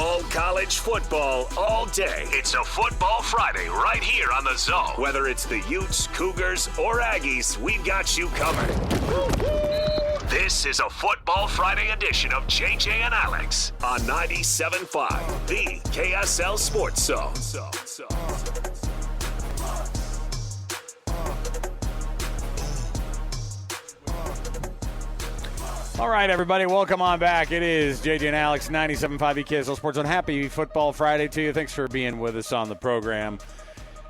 All college football, all day. It's a Football Friday right here on The Zone. Whether it's the Utes, Cougars, or Aggies, we've got you covered. This is a Football Friday edition of JJ and Alex on 97.5, the KSL Sports Zone. All right, everybody, welcome on back. It is JJ and Alex, 97.5 KSL Sports Zone. Happy Football Friday to you. Thanks for being with us on the program.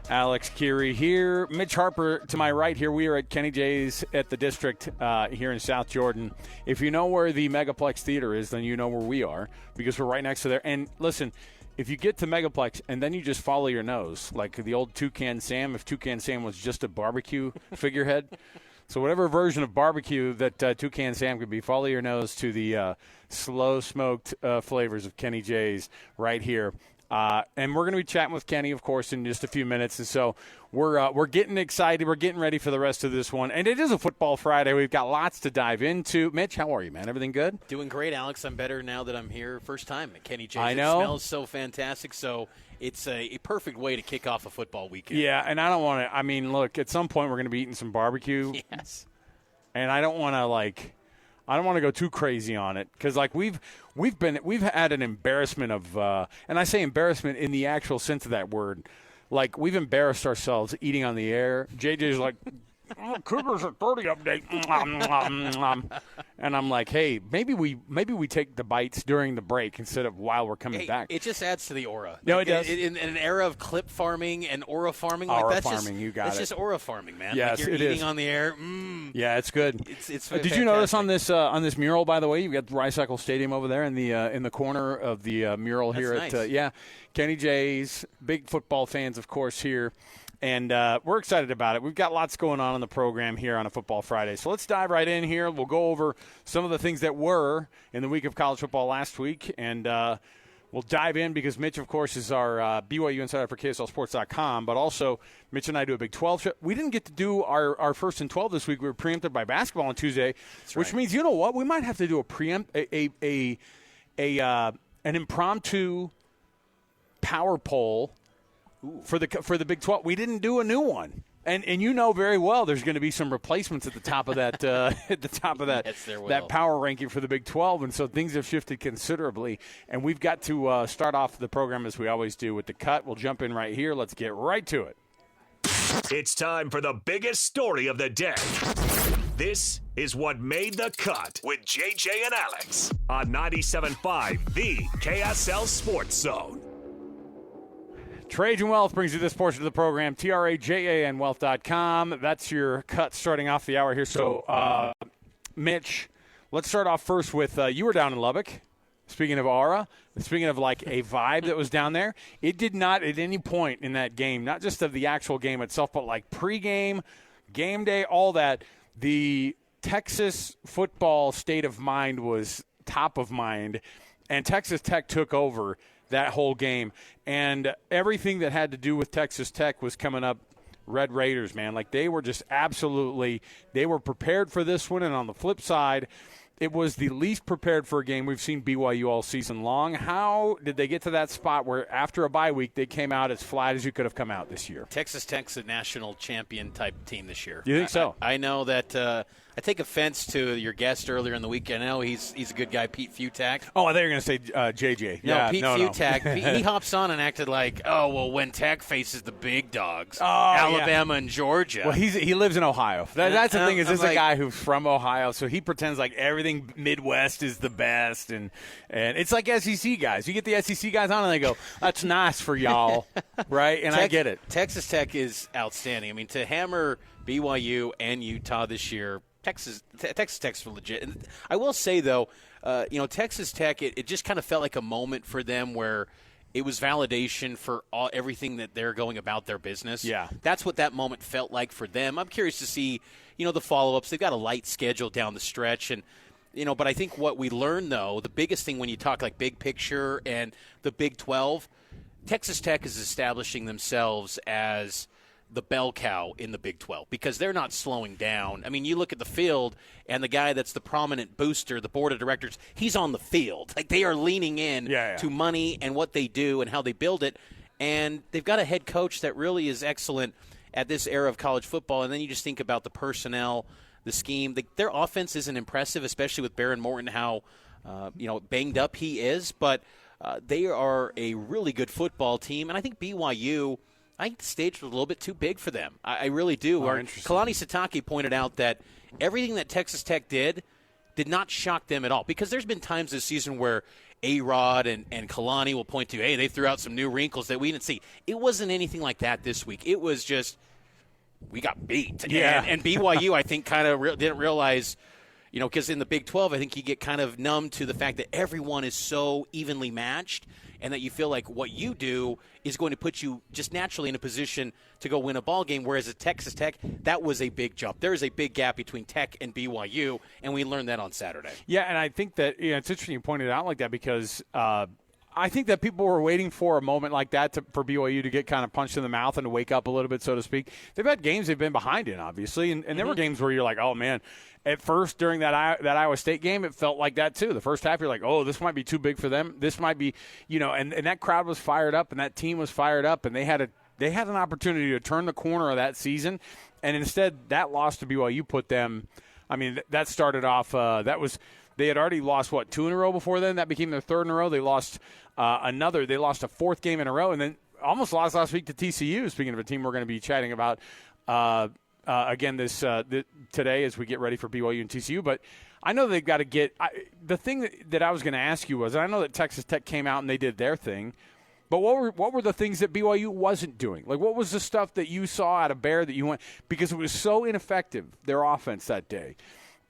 Alex, Kirry here. Mitch Harper to my right here. We are at Kenny J's at the District here in South Jordan. If you know where the Megaplex Theater is, then you know where we are because we're right next to there. And listen, if you get to Megaplex and then you just follow your nose, like the old Toucan Sam, if Toucan Sam was just a barbecue figurehead. So whatever version of barbecue that Toucan Sam could be, follow your nose to the slow-smoked flavors of Kenny J's right here. And we're going to be chatting with Kenny, of course, in just a few minutes. And so we're getting excited. We're getting ready for the rest of this one. And it is a Football Friday. We've got lots to dive into. Mitch, how are you, man? Everything good? Doing great, Alex. I'm better now that I'm here first time at Kenny J's. I know. It smells so fantastic. So it's a perfect way to kick off a football weekend. Yeah, and I don't want to – I mean, look, at some point we're going to be eating some barbecue. Yes. And I don't want to, I don't want to go too crazy on it because, we've had an embarrassment of, and I say embarrassment in the actual sense of that word. We've embarrassed ourselves eating on the air. JJ's like, Cougars at 30 update. And I'm like, hey, maybe we take the bites during the break instead of while we're coming back. It just adds to the aura. No, it does. In an era of clip farming and aura farming, you got it. It's just aura farming, man. Yes, you're eating on the air. Yeah, it's good. It's Did you notice on this mural, by the way, you've got the Ricycle Stadium over there in the corner of the mural here at Kenny J's. Big football fans, of course, here. And we're excited about it. We've got lots going on in the program here on a Football Friday. So let's dive right in here. We'll go over some of the things that were in the week of college football last week. And we'll dive in because Mitch, of course, is our BYU insider for KSLSports.com. But also, Mitch and I do a Big 12 show. We didn't get to do our first and 12 this week. We were preempted by basketball on Tuesday, which means, you know what? We might have to do an impromptu power poll for the Big 12. We didn't do a new one, and you know very well there's going to be some replacements at the top of that Yes, there will. that power ranking for the Big 12, and so things have shifted considerably. And we've got to start off the program as we always do with the cut. We'll jump in right here. Let's get right to it. It's time for the biggest story of the day. This is what made the cut with JJ and Alex on 97.5, the KSL Sports Zone. Trajan Wealth brings you this portion of the program, TRAJANwealth.com. That's your cut starting off the hour here. So, Mitch, let's start off first with you were down in Lubbock. Speaking of aura, speaking of a vibe that was down there, it did not at any point in that game, not just of the actual game itself, but pregame, game day, all that, the Texas football state of mind was top of mind, and Texas Tech took over that whole game. And everything that had to do with Texas Tech was coming up Red Raiders, man. They were just absolutely – they were prepared for this one. And on the flip side, it was the least prepared for a game we've seen BYU all season long. How did they get to that spot where after a bye week they came out as flat as you could have come out this year? Texas Tech's a national champion type team this year. You think so? I know that I take offense to your guest earlier in the week. I know he's a good guy, Pete Futak. Oh, I thought you were going to say JJ. No, Pete Futak. He hops on and acted like, when Tech faces the big dogs, Alabama and Georgia. Well, he lives in Ohio. That's the thing is this is a guy who's from Ohio, so he pretends like everything Midwest is the best. And it's like SEC guys. You get the SEC guys on and they go, that's nice for y'all, right? And I get it. Texas Tech is outstanding. I mean, to hammer BYU and Utah this year, Texas Tech's legit. And I will say, though, Texas Tech, it just kind of felt like a moment for them where it was validation for everything that they're going about their business. Yeah. That's what that moment felt like for them. I'm curious to see, the follow-ups. They've got a light schedule down the stretch. And, but I think what we learned, though, the biggest thing when you talk big picture and the Big 12, Texas Tech is establishing themselves as the bell cow in the Big 12 because they're not slowing down. I mean, you look at the field, and the guy that's the prominent booster, the board of directors, he's on the field. Like, they are leaning in to money and what they do and how they build it. And they've got a head coach that really is excellent at this era of college football. And then you just think about the personnel, the scheme. Their offense isn't impressive, especially with Baron Morton, how banged up he is. But they are a really good football team. And I think BYU, I think the stage was a little bit too big for them. I really do. Kalani Sitake pointed out that everything that Texas Tech did not shock them at all. Because there's been times this season where A-Rod and Kalani will point to, hey, they threw out some new wrinkles that we didn't see. It wasn't anything like that this week. It was just, we got beat. Yeah. And BYU, I think, kind of didn't realize, because in the Big 12, I think you get kind of numb to the fact that everyone is so evenly matched and that you feel like what you do is going to put you just naturally in a position to go win a ball game, whereas at Texas Tech, that was a big jump. There is a big gap between Tech and BYU, and we learned that on Saturday. Yeah, and I think that it's interesting you pointed it out like that because I think that people were waiting for a moment like that for BYU to get kind of punched in the mouth and to wake up a little bit, so to speak. They've had games they've been behind in, obviously, and there were games where you're like, oh, man. At first, during that Iowa State game, it felt like that, too. The first half, you're like, oh, this might be too big for them. This might be, and that crowd was fired up, and that team was fired up, and they had an opportunity to turn the corner of that season, and instead, that loss to BYU put them, that started off, they had already lost, 2 in a row before then? That became their 3rd in a row. They lost they lost a 4th game in a row, and then almost lost last week to TCU, speaking of a team we're going to be chatting about again today as we get ready for BYU and TCU. But I know they've got to get the thing that I was going to ask you was, and I know that Texas Tech came out and they did their thing, but what were the things that BYU wasn't doing? Like, what was the stuff that you saw out of Bear that you went, because it was so ineffective, their offense that day.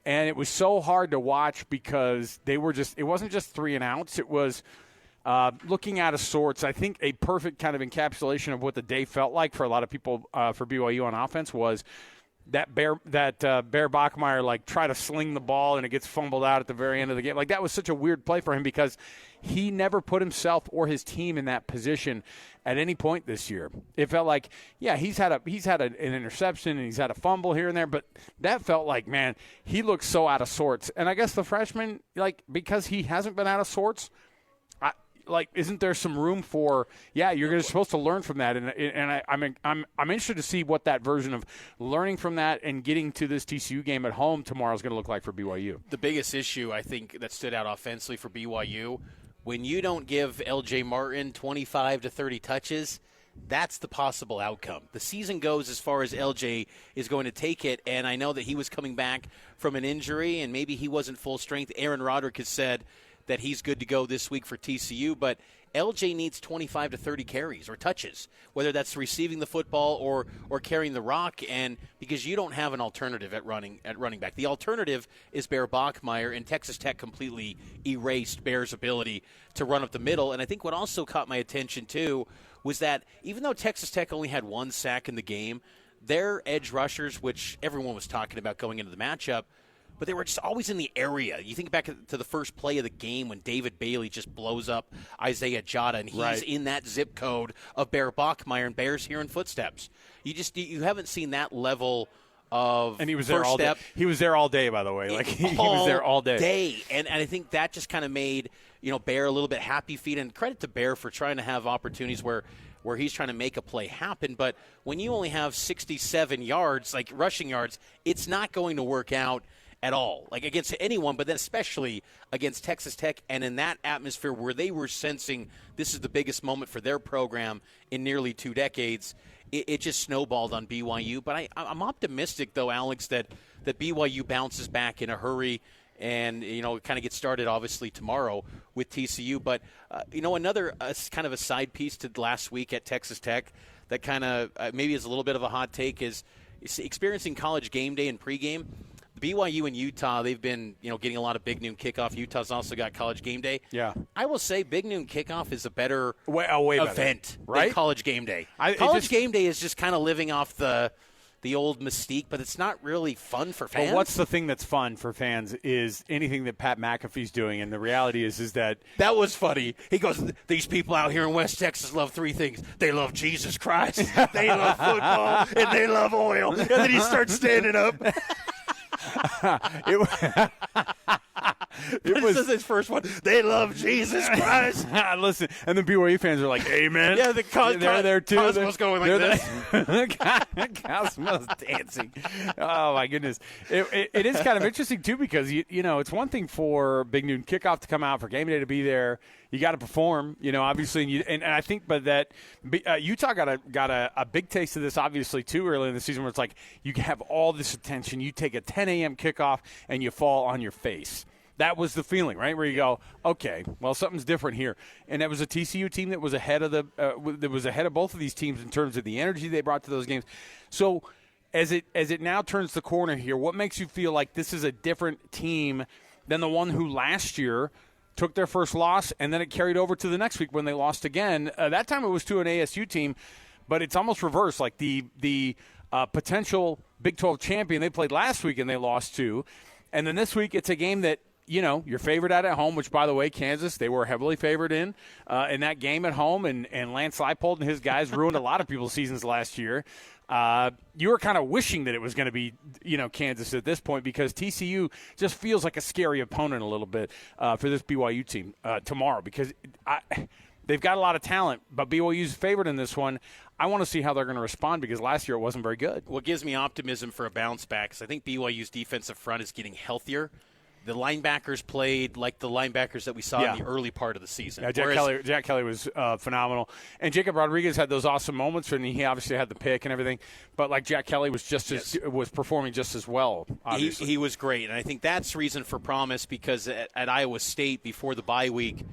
And it was so hard to watch because it wasn't just 3 and outs. It was looking out of sorts. I think a perfect kind of encapsulation of what the day felt like for a lot of people for BYU on offense was that Bear Bachmeier try to sling the ball and it gets fumbled out at the very end of the game. Like, that was such a weird play for him because he never put himself or his team in that position at any point this year. It felt like, he's had an interception and he's had a fumble here and there, but that felt like, man, he looks so out of sorts. And I guess the freshman, because he hasn't been out of sorts, isn't there some room for? You're supposed to learn from that, and I'm interested to see what that version of learning from that and getting to this TCU game at home tomorrow is going to look like for BYU. The biggest issue I think that stood out offensively for BYU, when you don't give L.J. Martin 25 to 30 touches, that's the possible outcome. The season goes as far as LJ is going to take it, and I know that he was coming back from an injury, and maybe he wasn't full strength. Aaron Roderick has said that he's good to go this week for TCU, but LJ needs 25 to 30 carries or touches, whether that's receiving the football or carrying the rock, and because you don't have an alternative at running back. The alternative is Bear Bachmeier, and Texas Tech completely erased Bear's ability to run up the middle. And I think what also caught my attention, too, was that even though Texas Tech only had 1 sack in the game, their edge rushers, which everyone was talking about going into the matchup, but they were just always in the area. You think back to the first play of the game when David Bailey just blows up Isaiah Jota, and he's in that zip code of Bear Bachmeier, and Bear's hearing footsteps. You haven't seen that level of and he was first there all step. Day. He was there all day, by the way. He was there all day. And I think that just kind of made Bear a little bit happy feet. And credit to Bear for trying to have opportunities where he's trying to make a play happen. But when you only have 67 yards, rushing yards, it's not going to work out at all, against anyone, but then especially against Texas Tech, and in that atmosphere where they were sensing this is the biggest moment for their program in nearly 2 decades, it just snowballed on BYU. But I'm optimistic, though, Alex, that BYU bounces back in a hurry and, kind of gets started, obviously, tomorrow with TCU. But, another kind of a side piece to last week at Texas Tech that kind of maybe is a little bit of a hot take is experiencing College Game Day and pregame. BYU and Utah, they've been, getting a lot of Big Noon Kickoff. Utah's also got College Game Day. Yeah. I will say Big Noon Kickoff is a better way event better, right? than College Game Day. College Game Day is just kind of living off the, the old mystique, but it's not really fun for fans. But what's the thing that's fun for fans is anything that Pat McAfee's doing, and the reality is that that was funny. He goes, these people out here in West Texas love three things. They love Jesus Christ, they love football, and they love oil. And then he starts standing up. It was his first one. They love Jesus Christ. Listen, and the BYU fans are like, "Amen." Yeah, they're there too. Cosmos going like this. Cosmos dancing. Oh my goodness! It is kind of interesting too because you know it's one thing for Big Noon Kickoff to come out, for game day to be there. You got to perform, you know, obviously, and I think, but that Utah got a big taste of this, obviously, too, early in the season, where it's like you have all this attention, you take a 10 a.m. kickoff, and you fall on your face. That was the feeling, right? Where you go, okay, well, something's different here, and that was a TCU team that was ahead of both of these teams in terms of the energy they brought to those games. So, as it now turns the corner here, what makes you feel like this is a different team than the one who last year took their first loss, and then it carried over to the next week when they lost again? That time it was to an ASU team, but it's almost reversed. Like the potential Big 12 champion they played last week and they lost to, and then this week it's a game that, you know, you're favored at home, which, by the way, Kansas, they were heavily favored in that game at home, and Lance Leipold and his guys ruined a lot of people's seasons last year. You were kind of wishing that it was going to be, you know, Kansas at this point, because TCU just feels like a scary opponent a little bit for this BYU team tomorrow, because they've got a lot of talent, but BYU's favored in this one. I want to see how they're going to respond, because last year it wasn't very good. What gives me optimism for a bounce back is I think BYU's defensive front is getting healthier. The linebackers played like the linebackers that we saw in the early part of the season. Yeah, Jack Kelly was phenomenal. And Jacob Rodriguez had those awesome moments, and he obviously had the pick and everything. But, like, Jack Kelly was was performing just as well, obviously. He was great, and I think that's reason for promise, because at Iowa State before the bye week,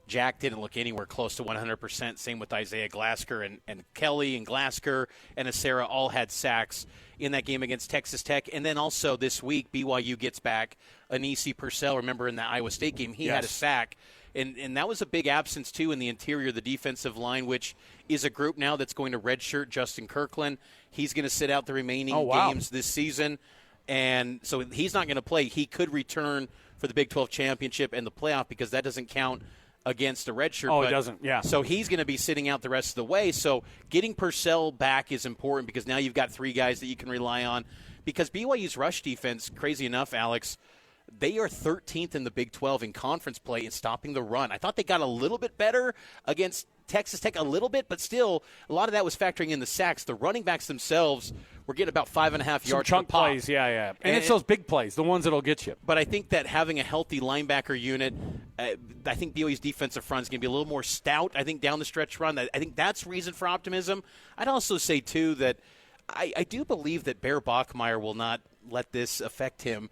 Jack didn't look anywhere close to 100%. Same with Isaiah Glasker, and Kelly and Glasker and Acera all had sacks in that game against Texas Tech. And then also this week, BYU gets back Anisi Purcell. Remember in the Iowa State game, he had a sack. And that was a big absence, too, in the interior of the defensive line, which is a group now that's going to redshirt Justin Kirkland. He's going to sit out the remaining games this season. And so he's not going to play. He could return for the Big 12 championship and the playoff, because that doesn't count against a redshirt. Oh, it doesn't, yeah. So he's going to be sitting out the rest of the way. So getting Purcell back is important, because now you've got three guys that you can rely on. Because BYU's rush defense, crazy enough, Alex, they are 13th in the Big 12 in conference play in stopping the run. I thought they got a little bit better against Texas Tech, a little bit, but still a lot of that was factoring in the sacks. The running backs themselves were getting about 5.5 yards chunk per pop. plays, yeah. And it's those big plays, the ones that'll get you. But I think that having a healthy linebacker unit, I think BYU's defensive front is going to be a little more stout, I think, down the stretch run. I think that's reason for optimism. I'd also say, too, that I do believe that Bear Bachmeier will not let this affect him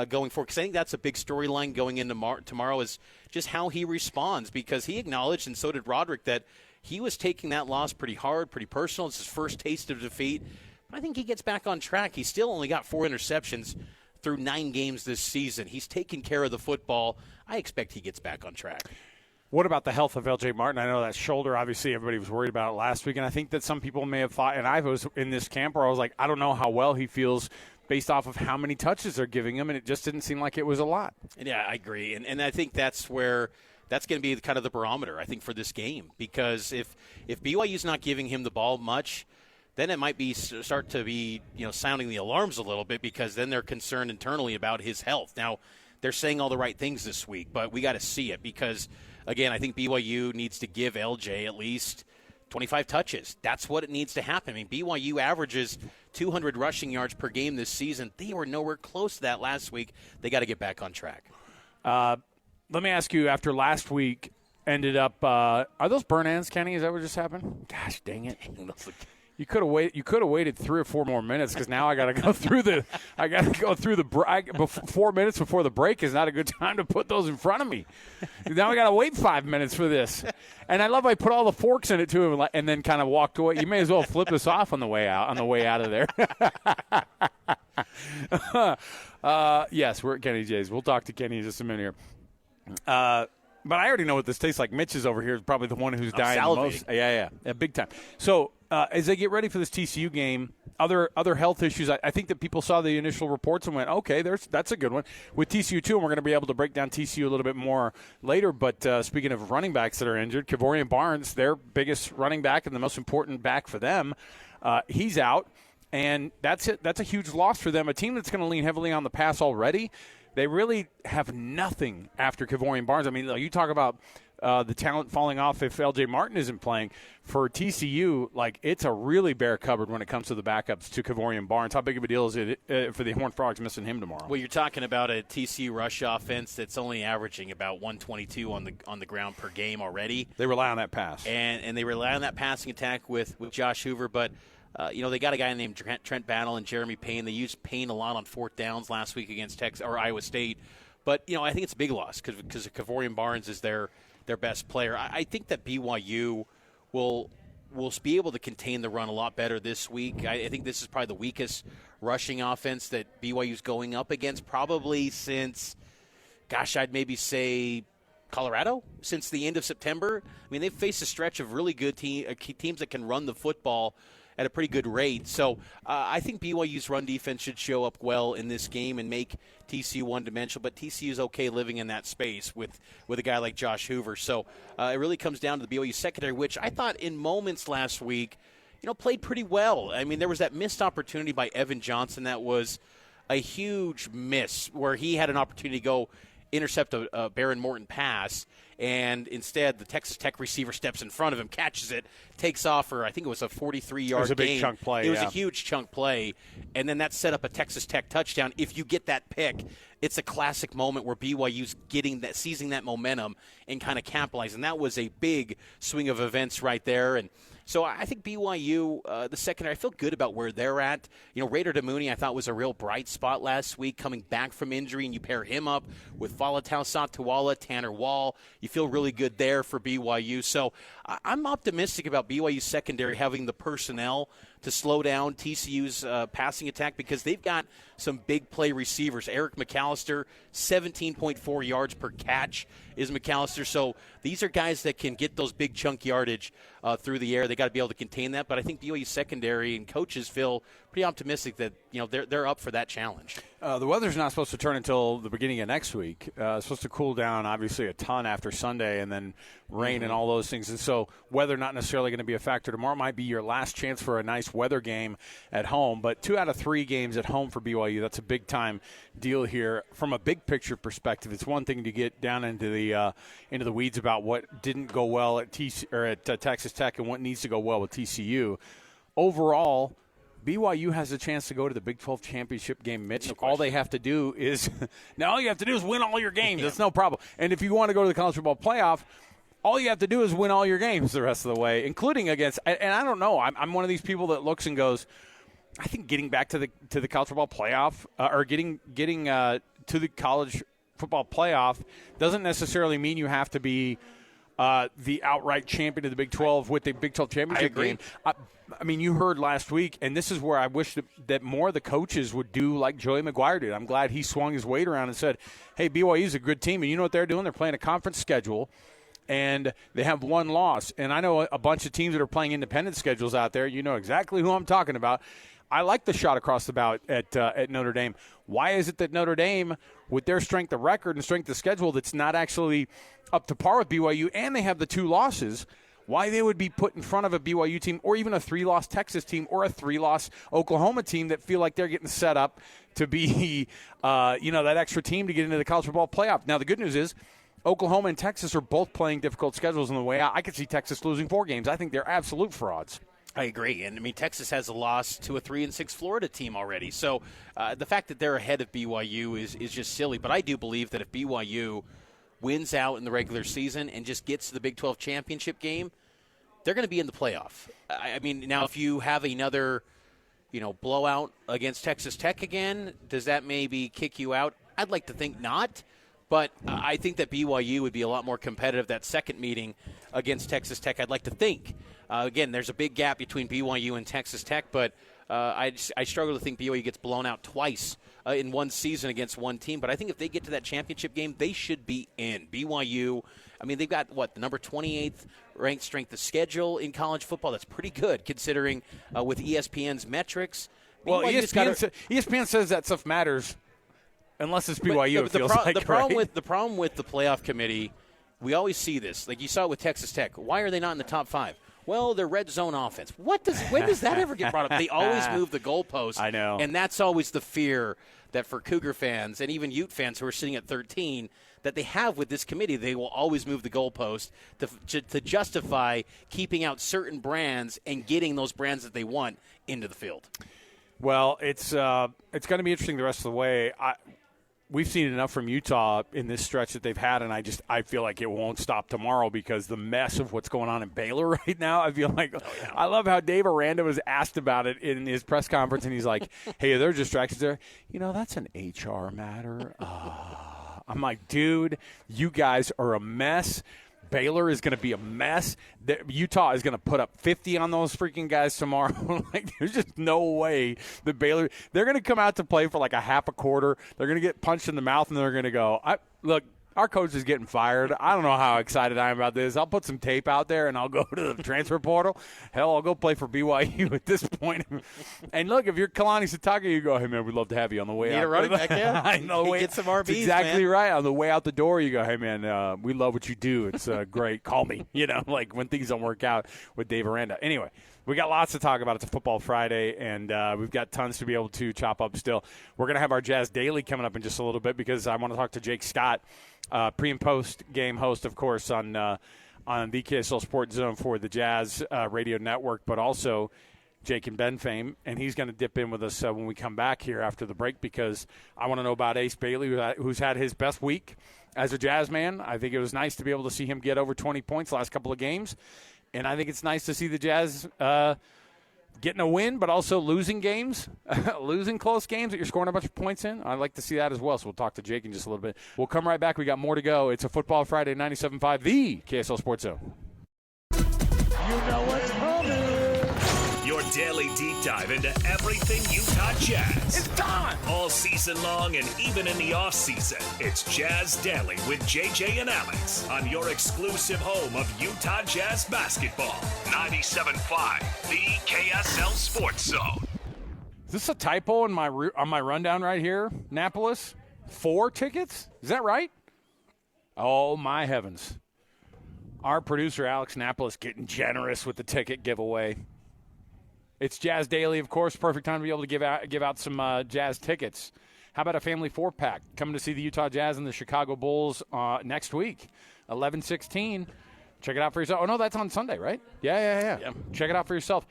going forward, because I think that's a big storyline going into tomorrow, is just how he responds, because he acknowledged, and so did Roderick, that he was taking that loss pretty hard, pretty personal. It's his first taste of defeat. I think he gets back on track. He's still only got 4 interceptions through 9 games this season. He's taking care of the football. I expect he gets back on track. What about the health of L.J. Martin? I know that shoulder, obviously, everybody was worried about it last week, and I think that some people may have thought, and I was in this camp where I was like, I don't know how well he feels based off of how many touches they're giving him, and it just didn't seem like it was a lot. Yeah, I agree, and I think that's where that's going to be kind of the barometer, I think, for this game, because if BYU's not giving him the ball much, then it might be start to be, you know, sounding the alarms a little bit, because then they're concerned internally about his health. Now, they're saying all the right things this week, but we got to see it, because, again, I think BYU needs to give LJ at least 25 touches. That's what it needs to happen. I mean, BYU averages 200 rushing yards per game this season. They were nowhere close to that last week. They got to get back on track. Let me ask you, after last week ended up, are those burn ends, Kenny? Is that what just happened? Gosh, dang it. You could have waited. You could have waited 3 or 4 more minutes, because now I got to go through the. I got to go through the break. 4 minutes before the break is not a good time to put those in front of me. Now I got to wait 5 minutes for this, and I love I put all the forks in it too, and then kind of walked away. You may as well flip this off on the way out. On the way out of there. Yes, we're at Kenny J's. We'll talk to Kenny in just a minute here. But I already know what this tastes like. Mitch is over here, probably the one who's dying the most. Yeah, big time. So as they get ready for this TCU game, other health issues. I think that people saw the initial reports and went, okay, that's a good one. With TCU, too, and we're going to be able to break down TCU a little bit more later. But speaking of running backs that are injured, Kevorian Barnes, their biggest running back and the most important back for them, he's out. And that's it. That's a huge loss for them. A team that's going to lean heavily on the pass already, they really have nothing after Kevorian Barnes. I mean, you talk about the talent falling off if L.J. Martin isn't playing. For TCU, it's a really bare cupboard when it comes to the backups to Kevorian Barnes. How big of a deal is it for the Horned Frogs missing him tomorrow? Well, you're talking about a TCU rush offense that's only averaging about 122 on the ground per game already. They rely on that pass. And they rely on that passing attack with Josh Hoover, but they got a guy named Trent Bartle and Jeremy Payne. They used Payne a lot on fourth downs last week against Texas or Iowa State. But, I think it's a big loss because Kevorian Barnes is their best player. I think that BYU will be able to contain the run a lot better this week. I think this is probably the weakest rushing offense that BYU's going up against probably since, I'd maybe say Colorado, since the end of September. I mean, they've faced a stretch of really good teams that can run the football at a pretty good rate. So I think BYU's run defense should show up well in this game and make TCU one-dimensional, but TCU is okay living in that space with a guy like Josh Hoover. So it really comes down to the BYU secondary, which I thought in moments last week, played pretty well. I mean, there was that missed opportunity by Evan Johnson that was a huge miss where he had an opportunity to go intercept a Baron Morton pass, and instead the Texas Tech receiver steps in front of him, catches it, takes off for, I think it was a 43-yard gain. It was a big chunk play. It was a huge chunk play, and then that set up a Texas Tech touchdown. If you get that pick, it's a classic moment where BYU's seizing that momentum and kind of capitalizing. That was a big swing of events right there, and so I think BYU, the secondary, I feel good about where they're at. Raider Damuni I thought was a real bright spot last week coming back from injury, and you pair him up with Falatau Satuala, Tanner Wall. You feel really good there for BYU. So I'm optimistic about BYU's secondary having the personnel to slow down TCU's passing attack because they've got some big play receivers. Eric McAllister, 17.4 yards per catch is McAllister. So these are guys that can get those big chunk yardage through the air. They got to be able to contain that. But I think BYU's secondary and coaches feel pretty optimistic that they're up for that challenge. The weather's not supposed to turn until the beginning of next week. It's supposed to cool down, obviously, a ton after Sunday, and then rain and all those things. And so weather not necessarily going to be a factor. Tomorrow might be your last chance for a nice weather game at home. But 2 out of 3 games at home for BYU, that's a big-time deal here. From a big-picture perspective, it's one thing to get down into the weeds about what didn't go well at Texas Tech and what needs to go well with TCU. Overall, BYU has a chance to go to the Big 12 championship game, Mitch. All they have to do is all you have to do is win all your games. That's no problem. And if you want to go to the college football playoff, all you have to do is win all your games the rest of the way, including against. And I don't know. I'm one of these people that looks and goes, I think getting back to the college football playoff or getting to the college football playoff doesn't necessarily mean you have to be the outright champion of the Big 12 with the Big 12 championship game. I mean, you heard last week, and this is where I wish that more of the coaches would do like Joey McGuire did. I'm glad he swung his weight around and said, hey, BYU's a good team, and you know what they're doing? They're playing a conference schedule, and they have one loss. And I know a bunch of teams that are playing independent schedules out there. You know exactly who I'm talking about. I like the shot across the bow at Notre Dame. Why is it that Notre Dame, with their strength of record and strength of schedule, that's not actually up to par with BYU, and they have the 2 losses, why they would be put in front of a BYU team or even a 3-loss Texas team or a 3-loss Oklahoma team that feel like they're getting set up to be, that extra team to get into the college football playoff. Now, the good news is Oklahoma and Texas are both playing difficult schedules on the way out. I could see Texas losing 4 games. I think they're absolute frauds. I agree. And, I mean, Texas has a loss to a 3-6 Florida team already. So the fact that they're ahead of BYU is just silly. But I do believe that if BYU wins out in the regular season and just gets to the Big 12 championship game, they're going to be in the playoff. I mean, now if you have another, blowout against Texas Tech again, does that maybe kick you out? I'd like to think not. But I think that BYU would be a lot more competitive that second meeting against Texas Tech, I'd like to think. Again, there's a big gap between BYU and Texas Tech, but I struggle to think BYU gets blown out twice in one season against one team. But I think if they get to that championship game, they should be in. BYU, I mean, they've got, the number 28th ranked strength of schedule in college football. That's pretty good considering with ESPN's metrics. Well, ESPN says that stuff matters unless it's BYU, the problem with the playoff committee, we always see this. Like you saw it with Texas Tech. Why are they not in the top 5? Well, they're red zone offense. When does that ever get brought up? They always move the goalpost. I know. And that's always the fear that for Cougar fans and even Ute fans who are sitting at 13 that they have with this committee. They will always move the goalpost to justify keeping out certain brands and getting those brands that they want into the field. Well, it's going to be interesting the rest of the way. We've seen enough from Utah in this stretch that they've had, and I feel like it won't stop tomorrow because the mess of what's going on in Baylor right now. I feel like I love how Dave Aranda was asked about it in his press conference, and he's like, "Hey, are there distractions there? That's an HR matter." I'm like, dude, you guys are a mess. Baylor is going to be a mess. Utah is going to put up 50 on those freaking guys tomorrow. There's just no way that Baylor – they're going to come out to play for like a half a quarter. They're going to get punched in the mouth, and they're going to go, look, our coach is getting fired. I don't know how excited I am about this. I'll put some tape out there, and I'll go to the transfer portal. Hell, I'll go play for BYU at this point. And look, if you're Kalani Sitake, you go, hey, man, we'd love to have you on the way out. Need a running back, yeah? I know. Get some RBs, That's exactly man. right. On the way out the door, you go, hey, man, we love what you do. It's great. Call me, like when things don't work out with Dave Aranda. Anyway, we got lots to talk about. It's a Football Friday, and we've got tons to be able to chop up still. We're going to have our Jazz Daily coming up in just a little bit because I want to talk to Jake Scott, pre- and post-game host, of course, on the KSL Sports Zone for the Jazz radio network, but also Jake and Ben fame, and he's going to dip in with us when we come back here after the break because I want to know about Ace Bailey, who's had his best week as a Jazz man. I think it was nice to be able to see him get over 20 points the last couple of games, and I think it's nice to see the Jazz getting a win, but also losing games, losing close games that you're scoring a bunch of points in. I'd like to see that as well, so we'll talk to Jake in just a little bit. We'll come right back. We got more to go. It's a Football Friday, 97.5, the KSL Sports Zone. You know what's coming. Your daily deep dive into everything Utah Jazz. It's time. All season long and even in the off season. It's Jazz Daily with JJ and Alex on your exclusive home of Utah Jazz basketball. 97.5, the KSL Sports Zone. Is this a typo on my rundown right here? Annapolis? 4 tickets? Is that right? Oh, my heavens. Our producer, Alex Annapolis, getting generous with the ticket giveaway. It's Jazz Daily, of course. Perfect time to be able to give out some Jazz tickets. How about a family 4-pack? Coming to see the Utah Jazz and the Chicago Bulls next week, 11/16. Check it out for yourself. Oh, no, that's on Sunday, right? Yeah. Check it out for yourself.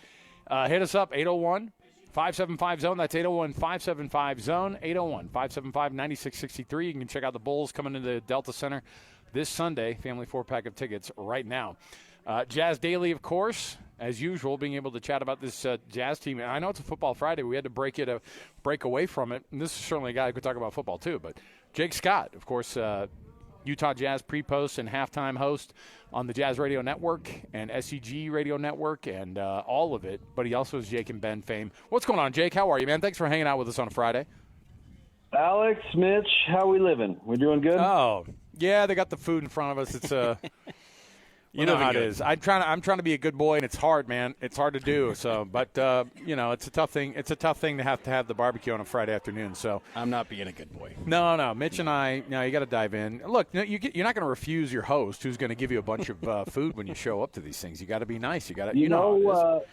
Hit us up, 801-575-ZONE. That's 801-575-ZONE, 801-575-9663. You can check out the Bulls coming into the Delta Center this Sunday. Family 4-pack of tickets right now. Jazz Daily, of course, as usual, being able to chat about this Jazz team. And I know it's a Football Friday. We had to break away from it. And this is certainly a guy who could talk about football too. But Jake Scott, of course, Utah Jazz pre-post and halftime host on the Jazz Radio Network and SEG Radio Network and all of it. But he also is Jake and Ben fame. What's going on, Jake? How are you, man? Thanks for hanging out with us on a Friday. Alex, Mitch, how we living? We doing good? Oh, yeah, they got the food in front of us. It's you know how it is. I'm trying to be a good boy, and it's hard, man. It's hard to do. So, but it's a tough thing. It's a tough thing to have the barbecue on a Friday afternoon. So I'm not being a good boy. No. Mitch and I, you got to dive in. Look, you're not going to refuse your host, who's going to give you a bunch of food when you show up to these things. You got to be nice. You got to, you know how it is.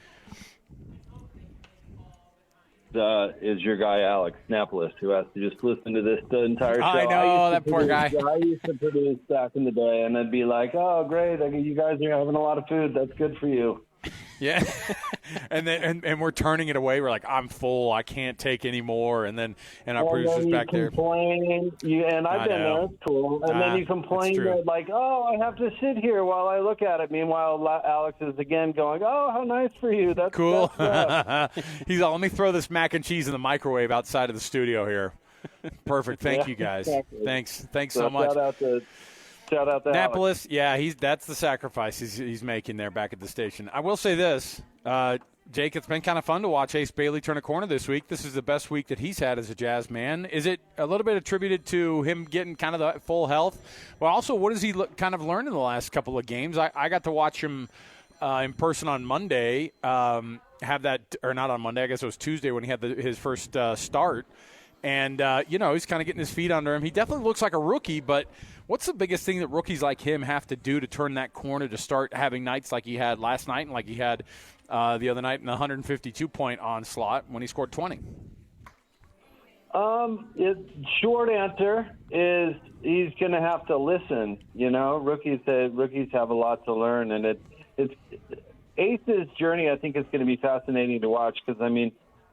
Is your guy Alex Annapolis, who has to just listen to this the entire show. I know, that poor guy. I used to produce back in the day, and I'd be like, oh, great, you guys are having a lot of food. That's good for you. Yeah, and we're turning it away. We're like, I'm full. I can't take any more. And our producer's back there. And I've been there. It's cool. And then you complain that, like, oh, I have to sit here while I look at it. Meanwhile, Alex is again going, oh, how nice for you. That's cool. He's all, let me throw this mac and cheese in the microwave outside of the studio here. Perfect. Thank you, guys. Exactly. Thanks so much. Shout out to Annapolis. Yeah, that's the sacrifice he's making there back at the station. I will say this. Jake, it's been kind of fun to watch Ace Bailey turn a corner this week. This is the best week that he's had as a Jazz man. Is it a little bit attributed to him getting kind of the full health? Well, also, what has he kind of learned in the last couple of games? I got to watch him in person on Monday, have that – or not on Monday, I guess it was Tuesday when he had his first start. And, he's kind of getting his feet under him. He definitely looks like a rookie, but what's the biggest thing that rookies like him have to do to turn that corner to start having nights like he had last night and like he had the other night in the 152-point onslaught when he scored 20? Short answer is he's going to have to listen. Rookies have a lot to learn, and it's Ace's journey. I think is going to be fascinating to watch because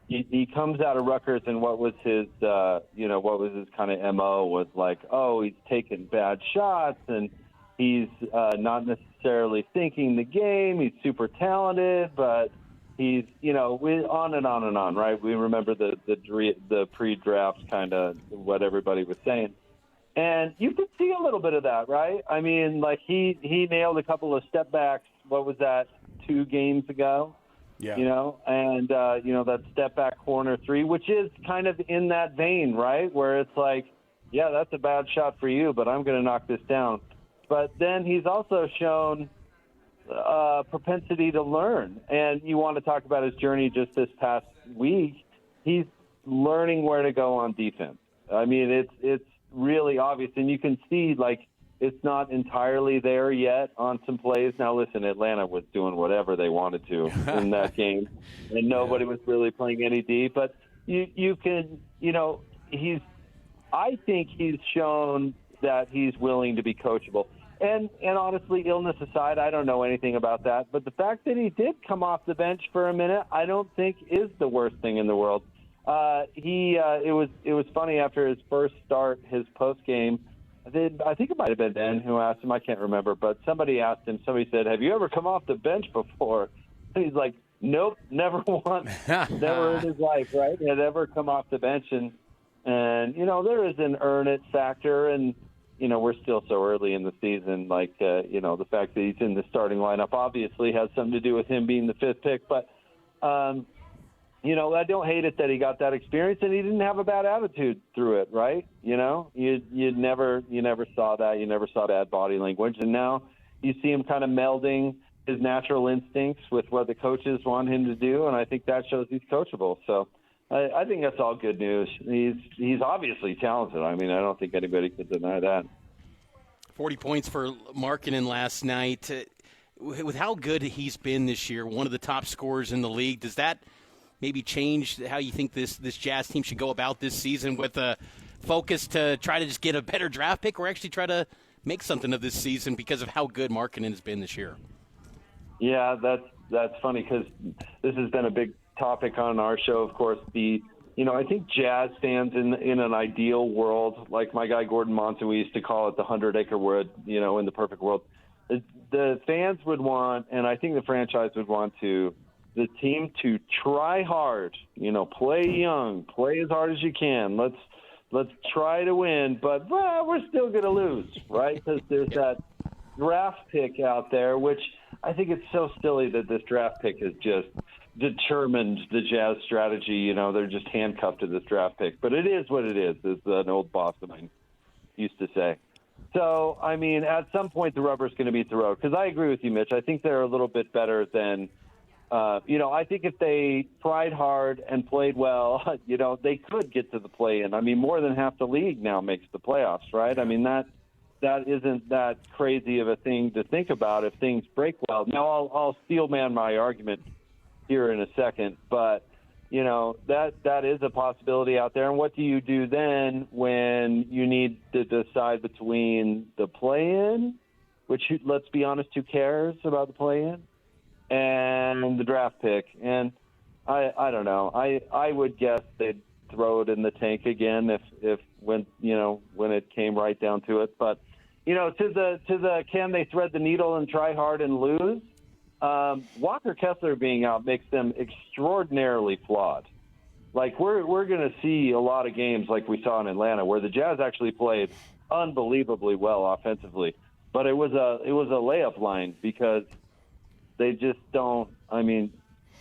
he comes out of Rutgers, and what was his kind of MO was like, he's taking bad shots and he's not necessarily thinking the game. He's super talented, but he's, on and on and on, right? We remember the pre-draft kind of what everybody was saying. And you could see a little bit of that, right? He nailed a couple of step backs. What was that, 2 games ago? Yeah. That step back corner 3, which is kind of in that vein, right? Where it's like, yeah, that's a bad shot for you, but I'm going to knock this down. But then he's also shown propensity to learn. And you want to talk about his journey just this past week. He's learning where to go on defense. It's really obvious. And you can see, it's not entirely there yet on some plays. Now, listen, Atlanta was doing whatever they wanted to in that game, and nobody was really playing any D. But you can, I think he's shown that he's willing to be coachable. And honestly, illness aside, I don't know anything about that. But the fact that he did come off the bench for a minute, I don't think is the worst thing in the world. It was funny after his first start, his post game. I think it might have been Ben who asked him. I can't remember, but somebody asked him. Somebody said, "Have you ever come off the bench before?" And he's like, "Nope, never once, never in his life." Right? He had ever come off the bench, and there is an earn it factor, and we're still so early in the season. The fact that he's in the starting lineup obviously has something to do with him being the 5th pick, but. I don't hate it that he got that experience, and he didn't have a bad attitude through it, right? You never saw that. You never saw bad body language, and now you see him kind of melding his natural instincts with what the coaches want him to do, and I think that shows he's coachable. So I think that's all good news. He's obviously talented. I don't think anybody could deny that. 40 points for Markkanen last night. With how good he's been this year, one of the top scorers in the league, does that maybe change how you think this Jazz team should go about this season with a focus to try to just get a better draft pick or actually try to make something of this season because of how good Markkanen has been this year? Yeah, that's funny because this has been a big topic on our show, of course. I think Jazz fans in an ideal world, like my guy Gordon Monson, we used to call it the 100-acre wood, in the perfect world. The fans would want, and I think the franchise would want the team to try hard, play young, play as hard as you can. Let's try to win, but we're still going to lose, right? Because there's that draft pick out there, which I think it's so silly that this draft pick has just determined the Jazz strategy. They're just handcuffed to this draft pick. But it is what it is, as an old boss of mine used to say. So, at some point the rubber's going to meet the road. Because I agree with you, Mitch. I think they're a little bit better than I think if they tried hard and played well, they could get to the play-in. More than half the league now makes the playoffs, right? That isn't that crazy of a thing to think about if things break well. Now, I'll steel man my argument here in a second, but, that is a possibility out there. And what do you do then when you need to decide between the play-in, which, let's be honest, who cares about the play-in, and the draft pick? And I don't know. I would guess they'd throw it in the tank again if when it came right down to it. But to the can they thread the needle and try hard and lose? Walker Kessler being out makes them extraordinarily flawed. We're going to see a lot of games like we saw in Atlanta where the Jazz actually played unbelievably well offensively, but it was a layup line because they just don't.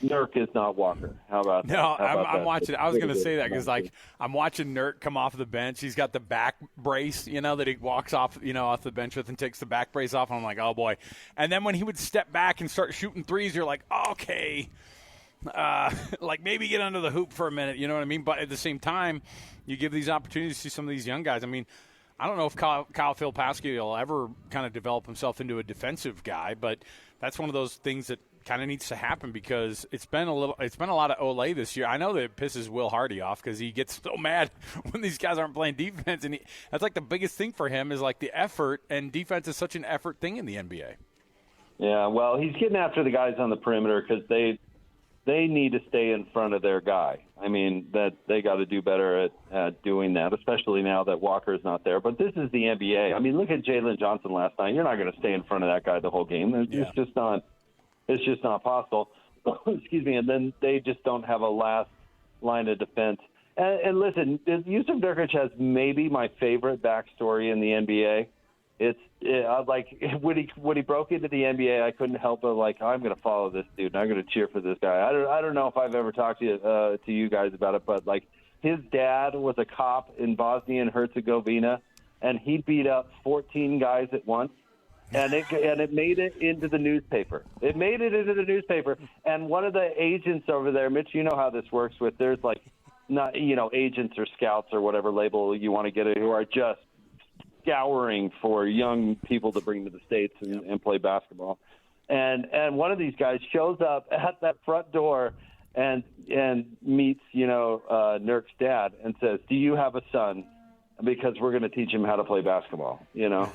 Nurk is not Walker. How about that? No, How about I'm that? watching. I was going to say that because, like, I'm watching Nurk come off the bench. He's got the back brace, that he walks off, off the bench with and takes the back brace off. And I'm like, oh, boy. And then when he would step back and start shooting threes, you're like, okay, like maybe get under the hoop for a minute. You know what I mean? But at the same time, you give these opportunities to some of these young guys. I mean, I don't know if Kyle Filipowski will ever kind of develop himself into a defensive guy, but that's one of those things that kind of needs to happen because it's been a lot of Olay this year. I know that it pisses Will Hardy off because he gets so mad when these guys aren't playing defense, and that's like the biggest thing for him is like the effort, and defense is such an effort thing in the NBA. Yeah, well, he's getting after the guys on the perimeter because they need to stay in front of their guy. I mean, that they got to do better at doing that, especially now that Walker's not there. But this is the NBA. I mean, look at Jalen Johnson last night. You're not going to stay in front of that guy the whole game. It's just not. It's just not possible. Excuse me. And then they just don't have a last line of defense. And listen, Yusuf Nurkic has maybe my favorite backstory in the NBA. Like when he broke into the NBA, I couldn't help but I'm going to follow this dude and I'm going to cheer for this guy. I don't know if I've ever talked to you guys about it, but like his dad was a cop in Bosnia and Herzegovina, and he beat up 14 guys at once. And it made it into the newspaper. And one of the agents over there, Mitch, you know how this works with, there's not, agents or scouts or whatever label you want to get it, who are just scouring for young people to bring to the States and play basketball. And one of these guys shows up at that front door and meets, Nurk's dad and says, "Do you have a son? Because we're going to teach him how to play basketball." You can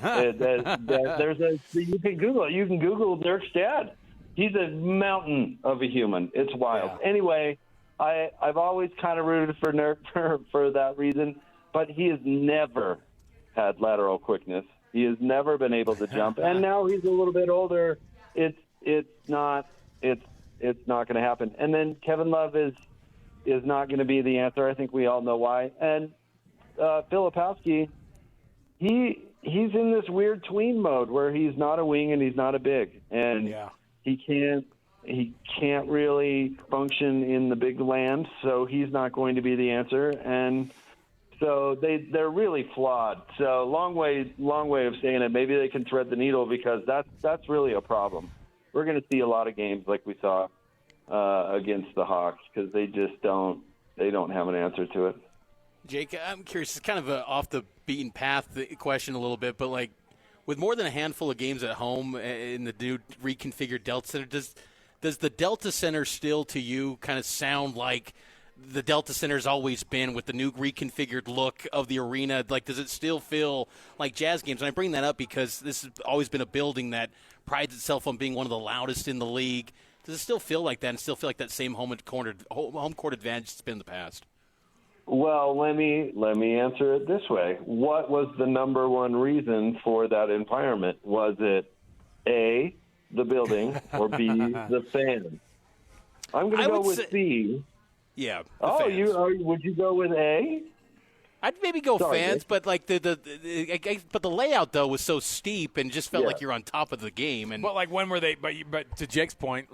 Google it. You can Google Nurk's dad. He's a mountain of a human. It's wild. Yeah. Anyway, I've always kind of rooted for Nurk for that reason, but he has never had lateral quickness. He has never been able to jump, and now he's a little bit older. It's not going to happen. And then Kevin Love is not going to be the answer. I think we all know why. And Filipowski, he's in this weird tween mode where he's not a wing and he's not a big, and he can't really function in the big land, so he's not going to be the answer. And so they're really flawed. So long way of saying it. Maybe they can thread the needle because that's really a problem. We're going to see a lot of games like we saw against the Hawks because they don't have an answer to it. Jake, I'm curious. It's kind of off the beaten path question a little bit, but with more than a handful of games at home in the new reconfigured Delta Center, does the Delta Center still to you kind of sound like the Delta Center's always been with the new reconfigured look of the arena? Does it still feel like Jazz games? And I bring that up because this has always been a building that prides itself on being one of the loudest in the league. Does it still feel like that and still feel like that same home court advantage it's been in the past? Well, let me answer it this way. What was the number one reason for that environment? Was it A, the building, or B, the fans? I'm going to go with B. Yeah. Fans. Would you go with A? I'd maybe go fans, but but the layout though was so steep and just felt like you're on top of the game. And but when were they? But to Jake's point,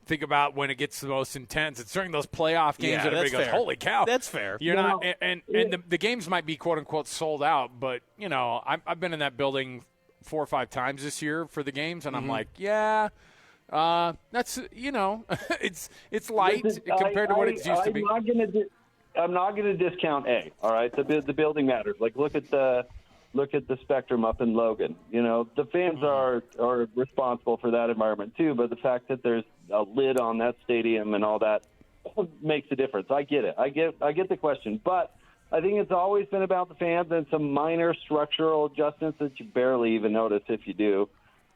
think about when it gets the most intense. It's during those playoff games that everybody goes, "Holy cow!" That's fair. You're not, and the games might be quote unquote sold out, but I've been in that building 4 or 5 times this year for the games, and I'm like, that's it's light compared to what it used to be. I'm not going to discount A. All right, the building matters. Look at the Spectrum up in Logan. The fans are responsible for that environment too. But the fact that there's a lid on that stadium and all that makes a difference. I get it. I get the question, but I think it's always been about the fans and some minor structural adjustments that you barely even notice if you do.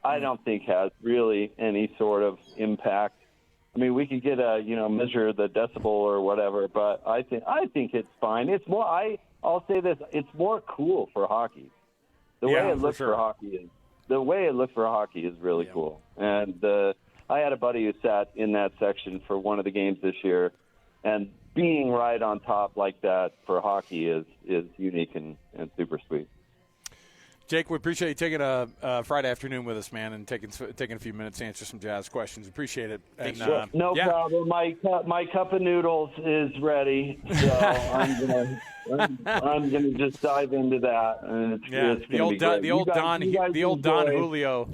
I don't think has really any sort of impact. I mean, we could get measure the decibel or whatever, but I think it's fine. It's more. I'll say this: it's more cool for hockey. The way it looks for hockey is really cool. And I had a buddy who sat in that section for one of the games this year, and being right on top like that for hockey is unique and super sweet. Jake, we appreciate you taking a Friday afternoon with us, man, and taking a few minutes to answer some Jazz questions. Appreciate it. And, no problem. My cup of noodles is ready, so I'm gonna just dive into that. And it's the old Don Julio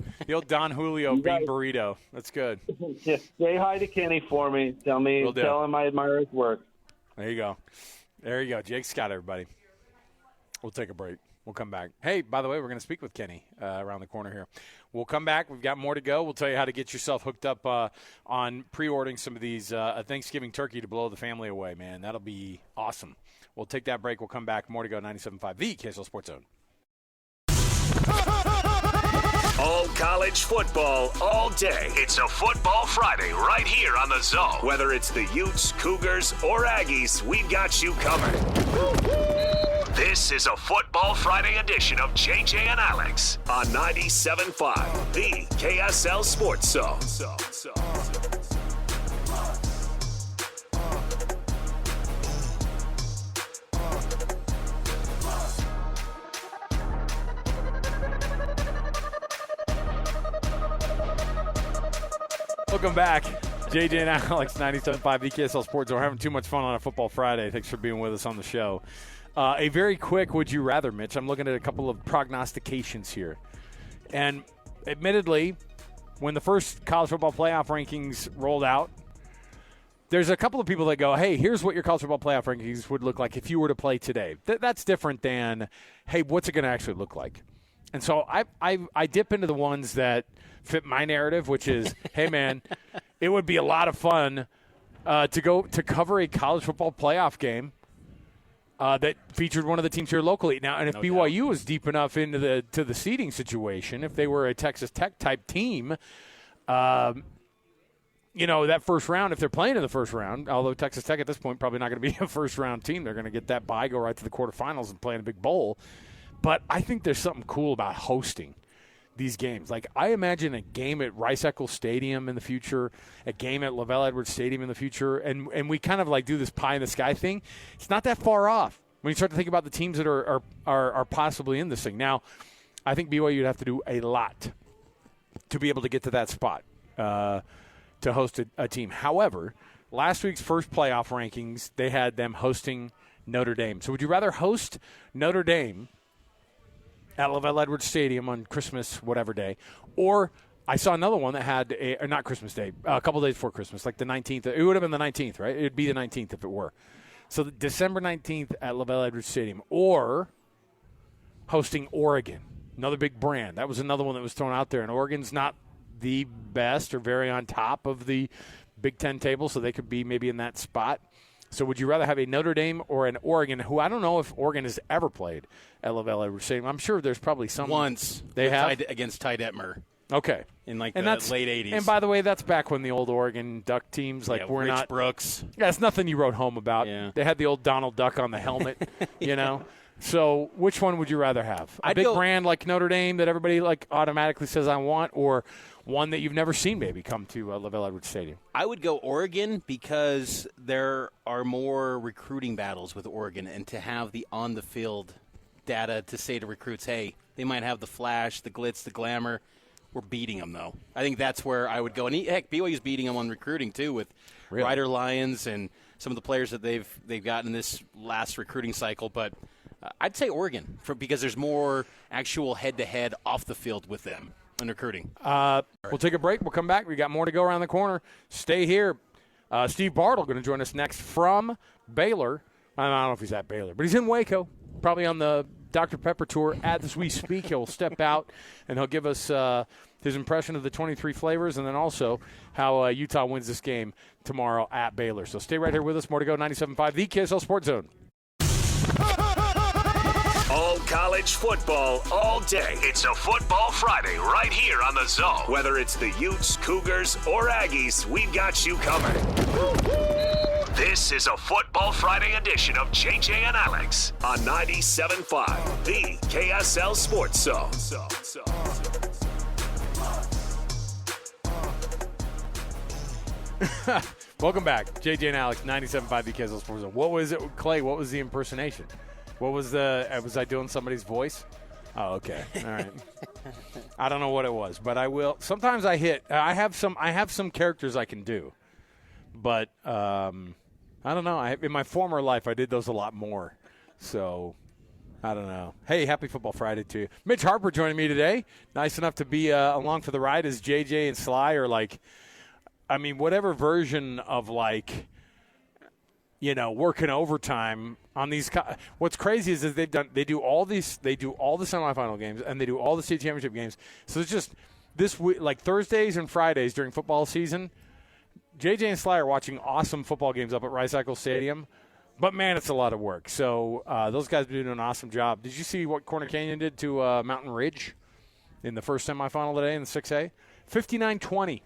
bean burrito. That's good. Yeah, say hi to Kenny for me. Tell him I admire his work. There you go. Jake Scott, everybody. We'll take a break. We'll come back. Hey, by the way, we're going to speak with Kenny around the corner here. We'll come back. We've got more to go. We'll tell you how to get yourself hooked up on pre-ordering some of these Thanksgiving turkey to blow the family away, man. That'll be awesome. We'll take that break. We'll come back. More to go. 97.5, the KSL Sports Zone. All college football, all day. It's a Football Friday right here on the Zone. Whether it's the Utes, Cougars, or Aggies, we've got you covered. This is a Football Friday edition of JJ and Alex on 97.5, the KSL Sports Zone. Welcome back. JJ and Alex, 97.5, the KSL Sports Zone. We're having too much fun on a Football Friday. Thanks for being with us on the show. A very quick would you rather, Mitch. I'm looking at a couple of prognostications here. And admittedly, when the first college football playoff rankings rolled out, there's a couple of people that go, hey, here's what your college football playoff rankings would look like if you were to play today. That's different than, hey, what's it going to actually look like? And so I dip into the ones that fit my narrative, which is, hey, man, it would be a lot of fun to cover a college football playoff game that featured one of the teams here locally. Now, and if BYU was deep enough into the seeding situation, if they were a Texas Tech type team, that first round, if they're playing in the first round, although Texas Tech at this point probably not going to be a first round team, they're going to get that bye, go right to the quarterfinals and play in a big bowl. But I think there's something cool about hosting these games. Like, I imagine a game at Rice-Eccles Stadium in the future, a game at Lavelle Edwards Stadium in the future, and we kind of like do this pie-in-the-sky thing. It's not that far off when you start to think about the teams that are possibly in this thing. Now, I think BYU would have to do a lot to be able to get to that spot to host a team. However, last week's first playoff rankings, they had them hosting Notre Dame. So would you rather host Notre Dame at Lavelle Edwards Stadium on Christmas, whatever day, or I saw another one that had not Christmas Day, a couple days before Christmas, like the 19th. It would have been the 19th, right? It would be the 19th if it were. So December 19th at Lavelle Edwards Stadium, or hosting Oregon, another big brand. That was another one that was thrown out there, and Oregon's not the best or very on top of the Big Ten table, so they could be maybe in that spot. So would you rather have a Notre Dame or an Oregon, who I don't know if Oregon has ever played at Lavelle Edwards Stadium. I'm sure there's probably some. Once. They have? Against Ty Detmer. Okay. In the late 80s. And by the way, that's back when the old Oregon Duck teams, were Rich not. Brooks. Yeah, it's nothing you wrote home about. Yeah. They had the old Donald Duck on the helmet, So which one would you rather have? A big brand like Notre Dame that everybody automatically says I want, or one that you've never seen maybe come to Lavelle Edwards Stadium? I would go Oregon because there are more recruiting battles with Oregon, and to have the on-the-field data to say to recruits, hey, they might have the flash, the glitz, the glamour. We're beating them, though. I think that's where I would go. And heck, BYU's beating them on recruiting, too, with Ryder Lyons and some of the players that they've gotten in this last recruiting cycle. But I'd say Oregon because there's more actual head-to-head off the field with them in recruiting. We'll take a break. We'll come back. We got more to go around the corner. Stay here. Steve Bartle going to join us next from Baylor. I don't know if he's at Baylor, but he's in Waco, probably on the Dr. Pepper tour as we speak. He'll step out, and he'll give us his impression of the 23 flavors, and then also how Utah wins this game tomorrow at Baylor. So stay right here with us. More to go. 97.5, the KSL Sports Zone. All college football, all day. It's a Football Friday right here on the Zone. Whether it's the Utes, Cougars, or Aggies, we've got you covered. This is a Football Friday edition of JJ and Alex on 97.5, the KSL Sports Zone. Welcome back. JJ and Alex, 97.5, the KSL Sports Zone. What was it, Clay? What was the impersonation? What was was I doing somebody's voice? Oh, okay. All right. I don't know what it was, but I will. Sometimes I hit. I have some characters I can do, but I don't know. In my former life, I did those a lot more. So I don't know. Hey, happy Football Friday to you. Mitch Harper joining me today. Nice enough to be along for the ride as JJ and Sly are like, I mean, whatever version of like, working overtime on these. What's crazy is they do all the semifinal games and they do all the state championship games. So it's just this week, like Thursdays and Fridays during football season. JJ and Sly are watching awesome football games up at Rice-Eccles Stadium. But, man, it's a lot of work. So those guys are doing an awesome job. Did you see what Corner Canyon did to Mountain Ridge in the first semifinal today in the 6A? 59-20.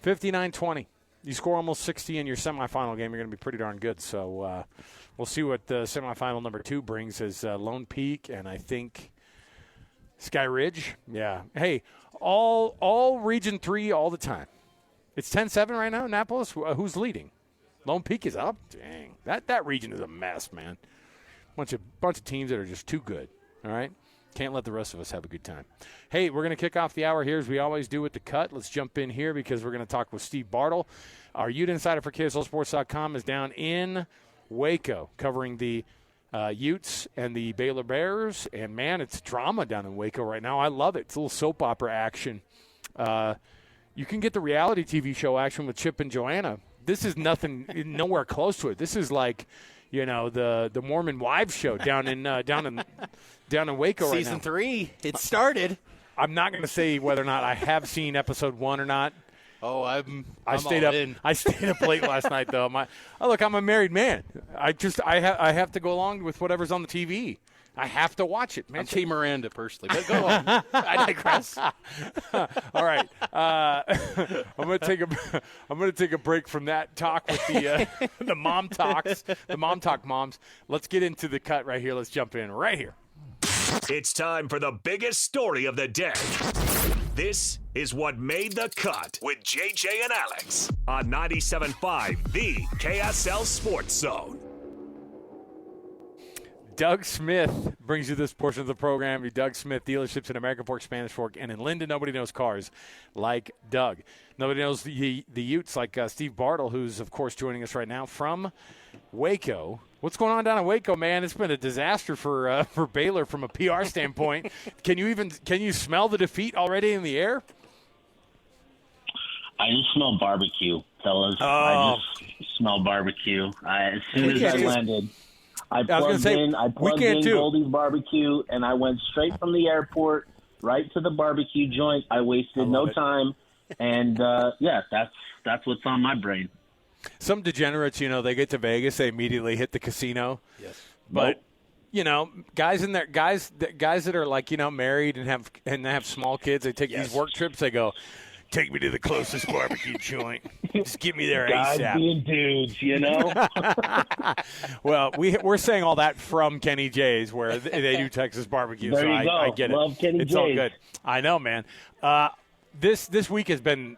59-20. You score almost 60 in your semifinal game, you're going to be pretty darn good. So we'll see what the semifinal number 2 brings as Lone Peak and I think Sky Ridge. Yeah. Hey, all Region 3 all the time. It's 10-7 right now, Annapolis. Who's leading? Lone Peak is up. Dang, that region is a mess, man. Bunch of teams that are just too good. All right, can't let the rest of us have a good time. Hey, we're gonna kick off the hour here as we always do with the cut. Let's jump in here because we're gonna talk with Steve Bartle. Our Ute insider for KSLSports.com is down in Waco covering the Utes and the Baylor Bears. And man, it's drama down in Waco right now. I love it. It's a little soap opera action. You can get the reality TV show action with Chip and Joanna. This is nothing, nowhere close to it. This is like, the Mormon Wives show down in Waco right now. Season 3, it started. I'm not going to say whether or not I have seen episode 1 or not. Oh, I stayed up. I stayed up late last night though. Look, I'm a married man. I have to go along with whatever's on the TV. I have to watch it, man. I'm Team Miranda personally, but go on. I digress. All right, I'm gonna take a break from that talk with the mom talks, the mom talk moms. Let's get into the cut right here. Let's jump in right here. It's time for the biggest story of the day. This is what made the cut with JJ and Alex on 97.5, the KSL Sports Zone. Doug Smith brings you this portion of the program. Your Doug Smith dealerships in American Fork, Spanish Fork, and in Linden. Nobody knows cars like Doug. Nobody knows the Utes like Steve Bartle, who's, of course, joining us right now from Waco. What's going on down in Waco, man? It's been a disaster for Baylor from a PR standpoint. Can you smell the defeat already in the air? I just smell barbecue, fellas. Oh. I just smell barbecue. As soon as I landed, I plugged in Goldie's Barbecue, and I went straight from the airport right to the barbecue joint. I wasted no time, and that's what's on my brain. Some degenerates, they get to Vegas, they immediately hit the casino. Yes, but guys in there, guys that are like married and have small kids, they take these work trips. They go, take me to the closest barbecue joint. Just get me there guys ASAP. Being dudes, Well, we're saying all that from Kenny J's, where they do Texas barbecue. There so you go. I get it. Love Kenny it's J's. all good. I know, man. This week has been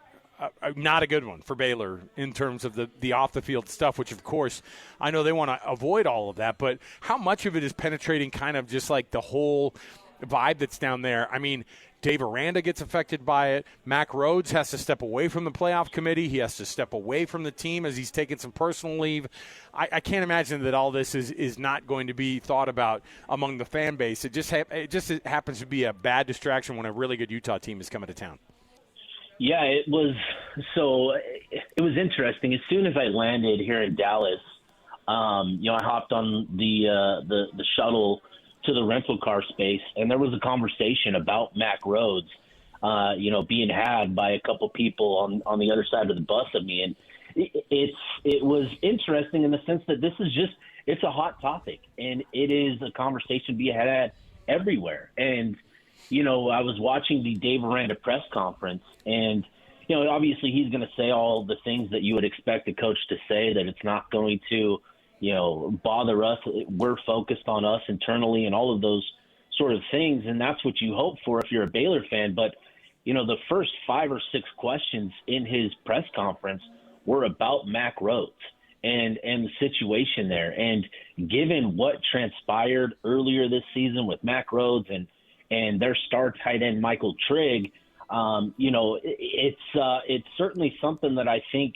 not a good one for Baylor in terms of the off the field stuff. Which, of course, I know they want to avoid all of that. But how much of it is penetrating kind of just like the whole vibe that's down there? I mean, Dave Aranda gets affected by it. Mac Rhodes has to step away from the playoff committee. He has to step away from the team as he's taking some personal leave. I can't imagine that all this is not going to be thought about among the fan base. It just happens to be a bad distraction when a really good Utah team is coming to town. Yeah, it was interesting. As soon as I landed here in Dallas, I hopped on the shuttle to the rental car space, and there was a conversation about Mac Rhodes, being had by a couple people on the other side of the bus of me. And it was interesting in the sense that it's a hot topic, and it is a conversation being had everywhere. And, I was watching the Dave Aranda press conference, and, obviously he's going to say all the things that you would expect a coach to say, that it's not going to bother us. We're focused on us internally and all of those sort of things. And that's what you hope for if you're a Baylor fan. But, the first 5 or 6 questions in his press conference were about Mac Rhodes and the situation there. And given what transpired earlier this season with Mac Rhodes and and their star tight end, Michael Trigg, it's certainly something that I think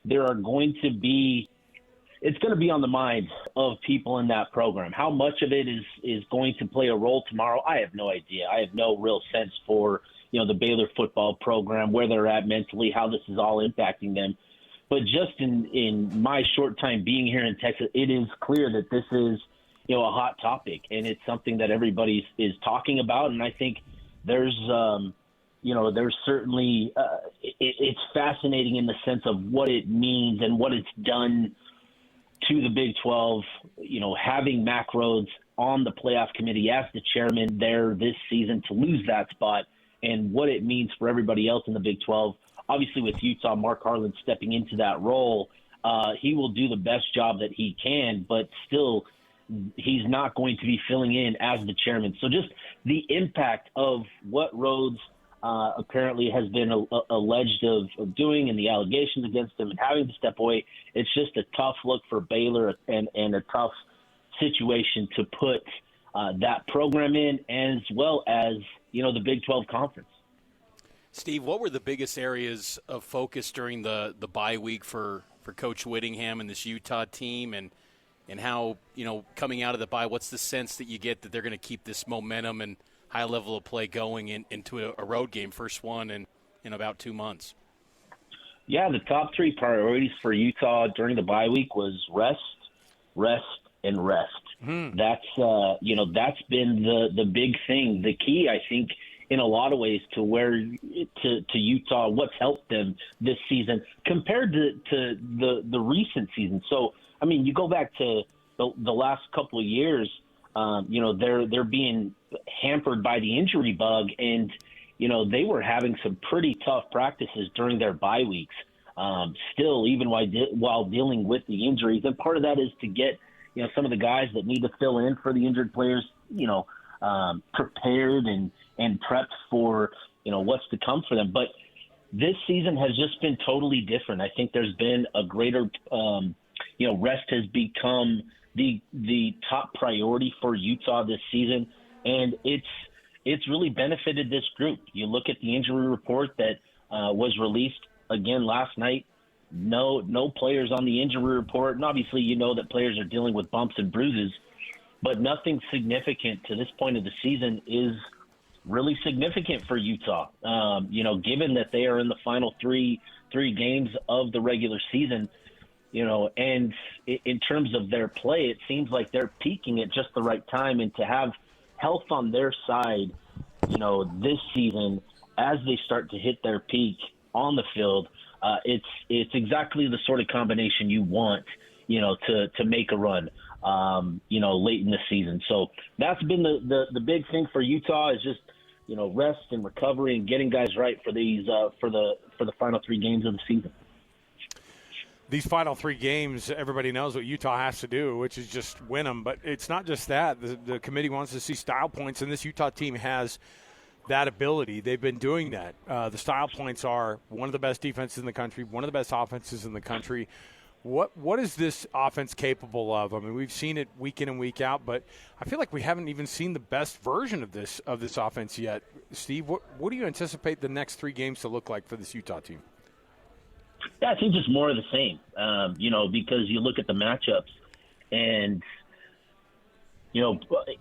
there are going to be – it's going to be on the minds of people in that program. How much of it is going to play a role tomorrow, I have no idea. I have no real sense for, the Baylor football program, where they're at mentally, how this is all impacting them. But just in my short time being here in Texas, it is clear that this is, a hot topic, and it's something that everybody is talking about. And I think there's certainly it's fascinating in the sense of what it means and what it's done to the Big 12, having Mack Rhoades on the playoff committee as the chairman there this season to lose that spot, and what it means for everybody else in the Big 12. Obviously, with Utah, Mark Harlan stepping into that role, he will do the best job that he can, but still he's not going to be filling in as the chairman. So just the impact of what Rhoades apparently has been alleged of doing and the allegations against him and having to step away, it's just a tough look for Baylor and a tough situation to put that program in, as well as, the Big 12 Conference. Steve, what were the biggest areas of focus during the bye week for Coach Whittingham and this Utah team, and how, coming out of the bye, what's the sense that you get that they're going to keep this momentum and high level of play going into a road game, first one in about 2 months? Yeah, the top three priorities for Utah during the bye week was rest, and rest. That's that's been the big thing. The key, I think, in a lot of ways to Utah, what's helped them this season compared to the recent season. So, I mean, you go back to the last couple of years, they're being hampered by the injury bug, and they were having some pretty tough practices during their bye weeks. Still, even while dealing with the injuries, and part of that is to get some of the guys that need to fill in for the injured players, prepared and prepped for what's to come for them. But this season has just been totally different. I think there's been a greater, rest has become the top priority for Utah this season, and it's really benefited this group. You look at the injury report that was released again last night. No players on the injury report, and obviously that players are dealing with bumps and bruises, but nothing significant to this point of the season is really significant for Utah. Given that they are in the final three games of the regular season, and in terms of their play, it seems like they're peaking at just the right time, and to have health on their side, this season as they start to hit their peak on the field, it's exactly the sort of combination you want, to make a run, late in the season. So that's been the big thing for Utah is just, rest and recovery and getting guys right for these for the final 3 games of the season. These final 3 games, everybody knows what Utah has to do, which is just win them. But it's not just that. The committee wants to see style points, and this Utah team has that ability. They've been doing that. The style points are one of the best defenses in the country, one of the best offenses in the country. What is this offense capable of? I mean, we've seen it week in and week out, but I feel like we haven't even seen the best version of this offense yet. Steve, what do you anticipate the next 3 games to look like for this Utah team? Yeah, I think just more of the same, because you look at the matchups and,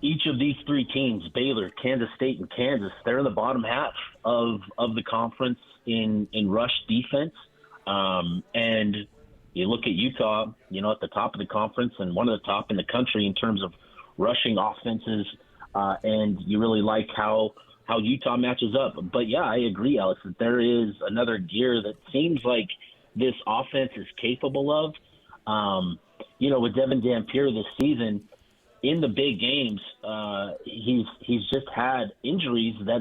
each of these 3 teams, Baylor, Kansas State, and Kansas, they're in the bottom half of the conference in rush defense. And you look at Utah, at the top of the conference and one of the top in the country in terms of rushing offenses, and you really like how Utah matches up. But, yeah, I agree, Alex, that there is another gear that seems like this offense is capable of. With Devin Dampier this season, in the big games, he's just had injuries that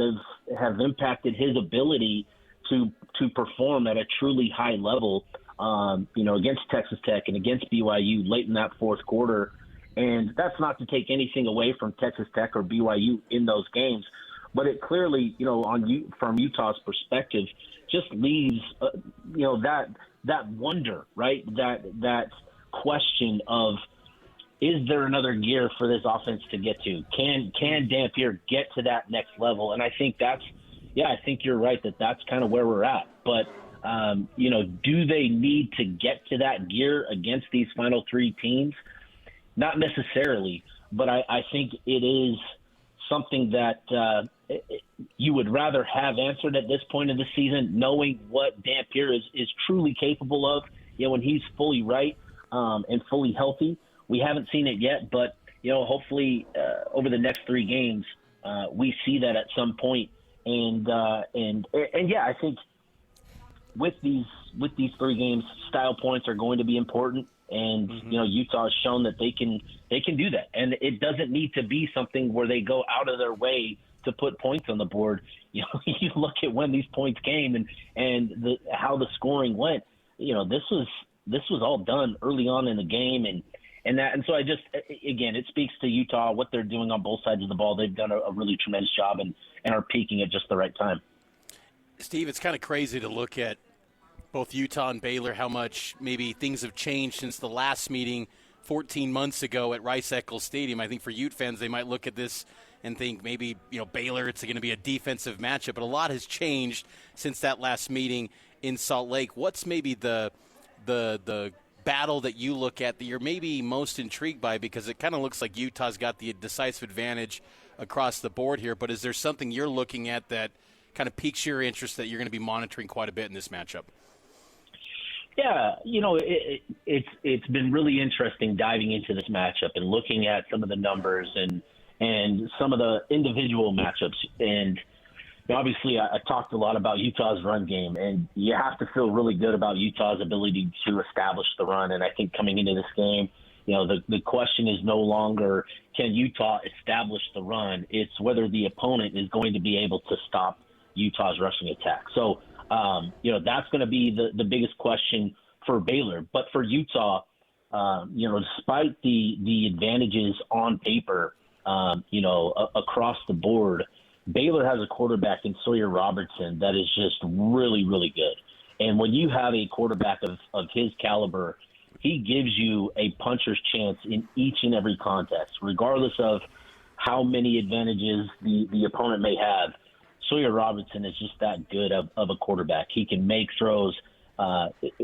have impacted his ability to perform at a truly high level, against Texas Tech and against BYU late in that fourth quarter. And that's not to take anything away from Texas Tech or BYU in those games, but it clearly, from Utah's perspective, just leaves, that wonder, right? That question of, is there another gear for this offense to get to? Can Dampier get to that next level? And I think I think you're right that's kind of where we're at. But, do they need to get to that gear against these final three teams? Not necessarily, but I think it is something that you would rather have answered at this point of the season, knowing what Dampier is truly capable of, when he's fully right and fully healthy. We haven't seen it yet, but, hopefully over the next three games, we see that at some point. And I think with these 3 games, style points are going to be important. And, Utah has shown that they can do that. And it doesn't need to be something where they go out of their way to put points on the board. You look at when these points came and how the scoring went. This was all done early on in the game. And so it speaks to Utah, what they're doing on both sides of the ball. They've done a really tremendous job and are peaking at just the right time. Steve, it's kind of crazy to look at both Utah and Baylor, how much maybe things have changed since the last meeting 14 months ago at Rice-Eccles Stadium. I think for Ute fans, they might look at this and think maybe, Baylor, it's going to be a defensive matchup. But a lot has changed since that last meeting in Salt Lake. What's maybe the battle that you look at that you're maybe most intrigued by, because it kind of looks like Utah's got the decisive advantage across the board here, but is there something you're looking at that kind of piques your interest that you're going to be monitoring quite a bit in this matchup? Yeah, it's been really interesting diving into this matchup and looking at some of the numbers and some of the individual matchups. And obviously, I talked a lot about Utah's run game, and you have to feel really good about Utah's ability to establish the run. And I think coming into this game, the question is no longer can Utah establish the run. It's whether the opponent is going to be able to stop Utah's rushing attack. So, that's going to be the biggest question for Baylor. But for Utah, despite the advantages on paper, across the board, Baylor has a quarterback in Sawyer Robertson that is just really, really good. And when you have a quarterback of his caliber, he gives you a puncher's chance in each and every contest, regardless of how many advantages the opponent may have. Sawyer Robertson is just that good of a quarterback. He can make throws.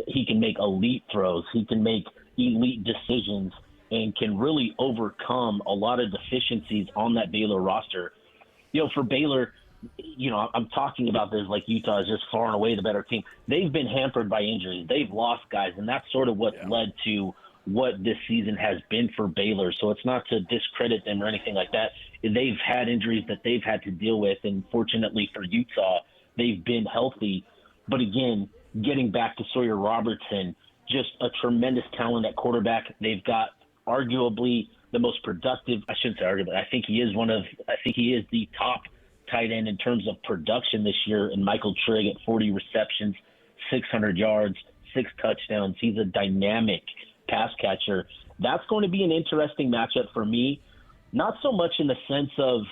He can make elite throws. He can make elite decisions and can really overcome a lot of deficiencies on that Baylor roster. For Baylor, I'm talking about this like Utah is just far and away the better team. They've been hampered by injuries. They've lost guys, and that's sort of what led to what this season has been for Baylor. So it's not to discredit them or anything like that. They've had injuries that they've had to deal with, and fortunately for Utah, they've been healthy. But again, getting back to Sawyer Robertson, just a tremendous talent at quarterback. They've got arguably the most productive, I shouldn't say arguably, I think he is the top tight end in terms of production this year in Michael Trigg at 40 receptions, 600 yards, 6 touchdowns. He's a dynamic pass catcher. That's going to be an interesting matchup for me, not so much in the sense of,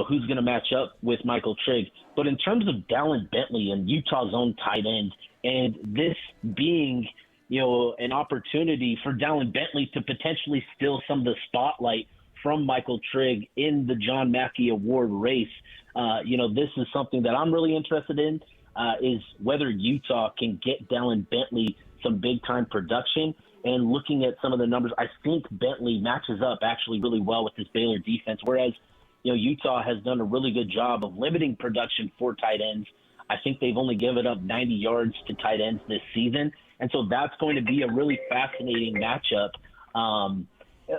who's going to match up with Michael Trigg, but in terms of Dallin Bentley and Utah's own tight end, and this being, an opportunity for Dallin Bentley to potentially steal some of the spotlight from Michael Trigg in the John Mackey Award race. This is something that I'm really interested in, is whether Utah can get Dallin Bentley some big-time production. And looking at some of the numbers, I think Bentley matches up actually really well with this Baylor defense, whereas, Utah has done a really good job of limiting production for tight ends. I think they've only given up 90 yards to tight ends this season. And so that's going to be a really fascinating matchup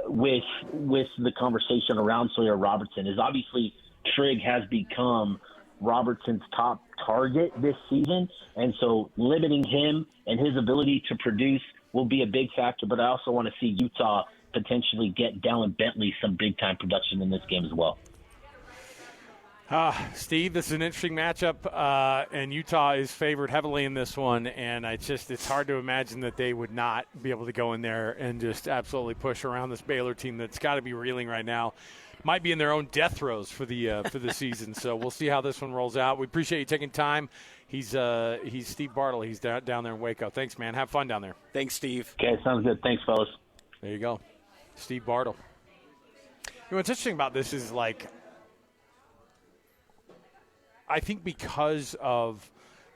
with the conversation around Sawyer Robertson. Is obviously Trigg has become Robertson's top target this season. And so limiting him and his ability to produce will be a big factor. But I also want to see Utah potentially get Dallin Bentley some big-time production in this game as well. Steve, this is an interesting matchup, and Utah is favored heavily in this one, and it's hard to imagine that they would not be able to go in there and just absolutely push around this Baylor team that's got to be reeling right now. Might be in their own death throes for the season, so we'll see how this one rolls out. We appreciate you taking time. He's Steve Bartle. He's down there in Waco. Thanks, man. Have fun down there. Thanks, Steve. Okay, sounds good. Thanks, fellas. There you go. Steve Bartle. What's interesting about this is, like, I think because of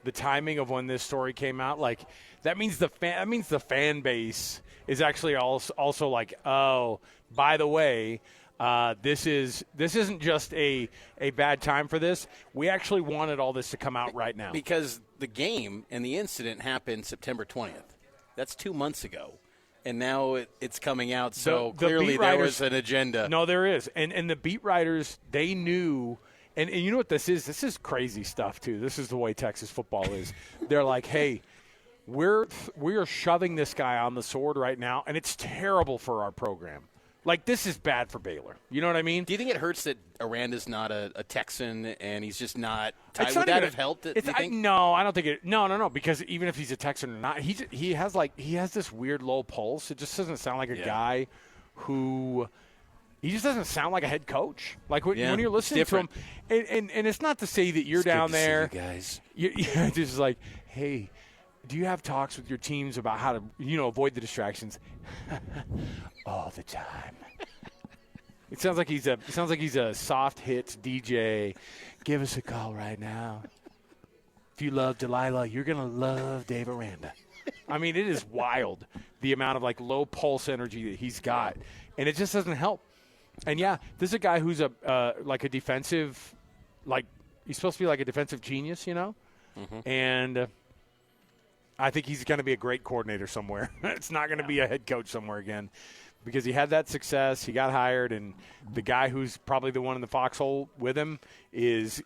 the timing of when this story came out, like, that means the fan base is actually also like, oh, by the way, this isn't just a bad time for this. We actually wanted all this to come out right now. Because the game and the incident happened September 20th. That's 2 months ago. And now it's coming out, so clearly there was an agenda. No, there is. And the beat writers, they knew, and you know what this is? This is crazy stuff, too. This is the way Texas football is. They're like, hey, we are shoving this guy on the sword right now, and it's terrible for our program. Like, this is bad for Baylor. You know what I mean? Do you think it hurts that Aranda's not a Texan and he's just not tied? Would that have helped it? No, I don't think it. No. Because even if he's a Texan or not, he has this weird low pulse. It just doesn't sound like a guy who. He just doesn't sound like a head coach. Like when you're listening to him, and it's not to say that you're down there, guys. You're just like, hey. Do you have talks with your teams about how to, avoid the distractions? All the time. It sounds like he's a soft hits DJ. Give us a call right now. If you love Delilah, you're gonna love Dave Aranda. I mean, it is wild the amount of like low pulse energy that he's got, and it just doesn't help. And yeah, this is a guy who's like a defensive, like he's supposed to be like a defensive genius, Mm-hmm. and. I think he's going to be a great coordinator somewhere. It's not going to be a head coach somewhere again because he had that success. He got hired, and the guy who's probably the one in the foxhole with him is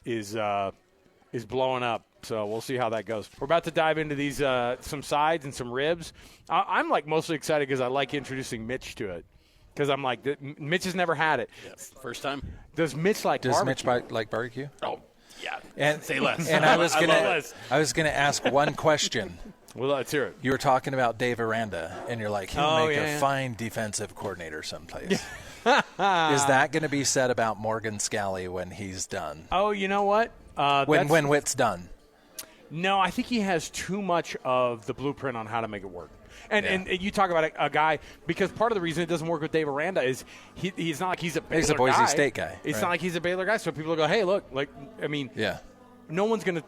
blowing up. So we'll see how that goes. We're about to dive into these some sides and some ribs. I'm like mostly excited because I like introducing Mitch to it because I'm like Mitch has never had it. Yeah. First time. Does Mitch like barbecue? Mitch like barbecue? Oh, yeah. And say less. And I was gonna ask one question. Well, let's hear it. You were talking about Dave Aranda, and you're like, he'll make a fine defensive coordinator someplace. Is that going to be said about Morgan Scalley when he's done? Oh, you know what? When Witt's done. No, I think he has too much of the blueprint on how to make it work. And you talk about a guy, because part of the reason it doesn't work with Dave Aranda is he's not like he's a Baylor guy. He's a Boise State guy. It's not like he's a Baylor guy, so people go, hey, look, like, I mean, no one's gonna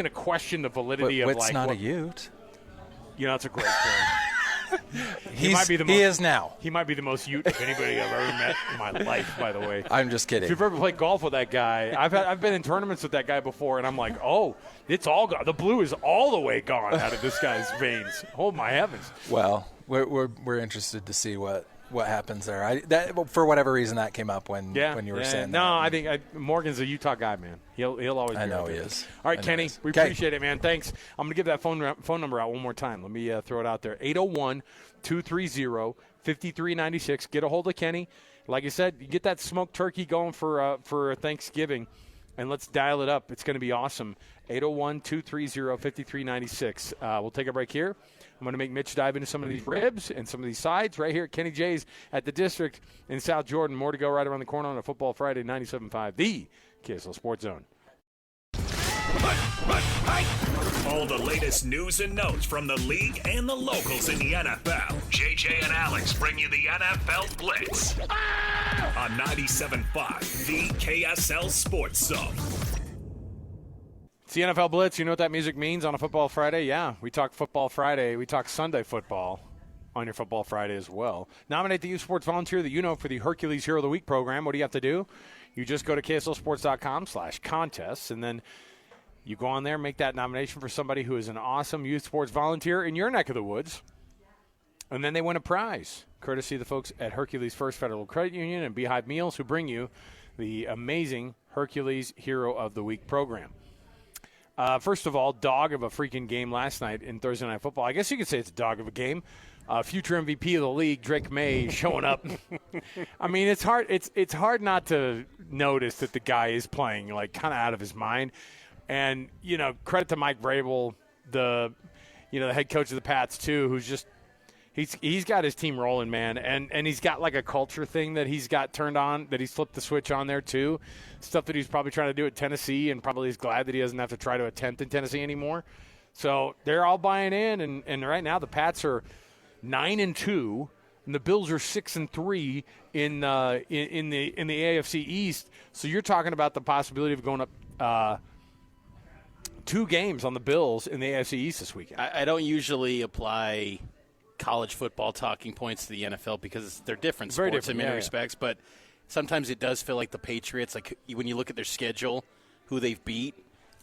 question the validity of Witt's like not a Ute. That's a great point. He is now. He might be the most Ute of anybody I've ever met in my life, by the way. I'm just kidding. If you've ever played golf with that guy, I've been in tournaments with that guy before, and I'm like, oh, it's all gone. The blue is all the way gone out of this guy's veins. Oh, my heavens. Well, we're interested to see what happens there. For whatever reason, that came up when you were saying that. No, I think Morgan's a Utah guy, man. He'll always be. I know he is. All right, Kenny, we appreciate it, man. Thanks. I'm going to give that phone number out one more time. Let me throw it out there. 801-230-5396. Get a hold of Kenny. Like I said, you get that smoked turkey going for Thanksgiving, and let's dial it up. It's going to be awesome. 801-230-5396. We'll take a break here. I'm going to make Mitch dive into some of these ribs and some of these sides right here at Kenny J's at the District in South Jordan. More to go right around the corner on a Football Friday, 97.5, the KSL Sports Zone. All the latest news and notes from the league and the locals in the NFL. JJ and Alex bring you the NFL Blitz on 97.5, the KSL Sports Zone. It's the NFL Blitz. You know what that music means on a Football Friday? Yeah, we talk Football Friday. We talk Sunday football on your Football Friday as well. Nominate the Youth Sports Volunteer that you know for the Hercules Hero of the Week program. What do you have to do? You just go to KSLSports.com/contests, and then you go on there and make that nomination for somebody who is an awesome youth sports volunteer in your neck of the woods. And then they win a prize, courtesy of the folks at Hercules First Federal Credit Union and Beehive Meals, who bring you the amazing Hercules Hero of the Week program. First of all, dog of a freaking game last night in Thursday Night Football. I guess you could say it's a dog of a game. Future MVP of the league, Drake May, showing up. I mean, it's hard. It's hard not to notice that the guy is playing like kind of out of his mind. And credit to Mike Vrabel, the head coach of the Pats too, who's just he's got his team rolling, man. And he's got like a culture thing that he's got turned on, that he's flipped the switch on there too. Stuff that he's probably trying to do at Tennessee, and probably is glad that he doesn't have to try to attempt in Tennessee anymore. So they're all buying in, and right now the Pats are 9-2. and the Bills are 6-3 in the AFC East. So you're talking about the possibility of going up 2 games on the Bills in the AFC East this weekend. I don't usually apply college football talking points to the NFL because they're different sports different, in many respects, but sometimes it does feel like the Patriots, like when you look at their schedule, who they've beat,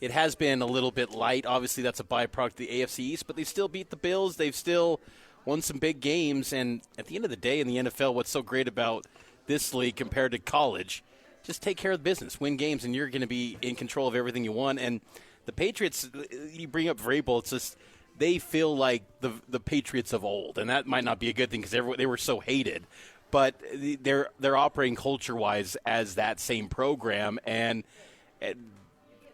it has been a little bit light. Obviously, that's a byproduct of the AFC East, but they still beat the Bills. They've still won some big games, and at the end of the day in the NFL, what's so great about this league compared to college, just take care of the business, win games, and you're going to be in control of everything you want. And the Patriots, you bring up Vrabel, it's just they feel like the Patriots of old, and that might not be a good thing because they were so hated. But they're operating culture-wise as that same program, and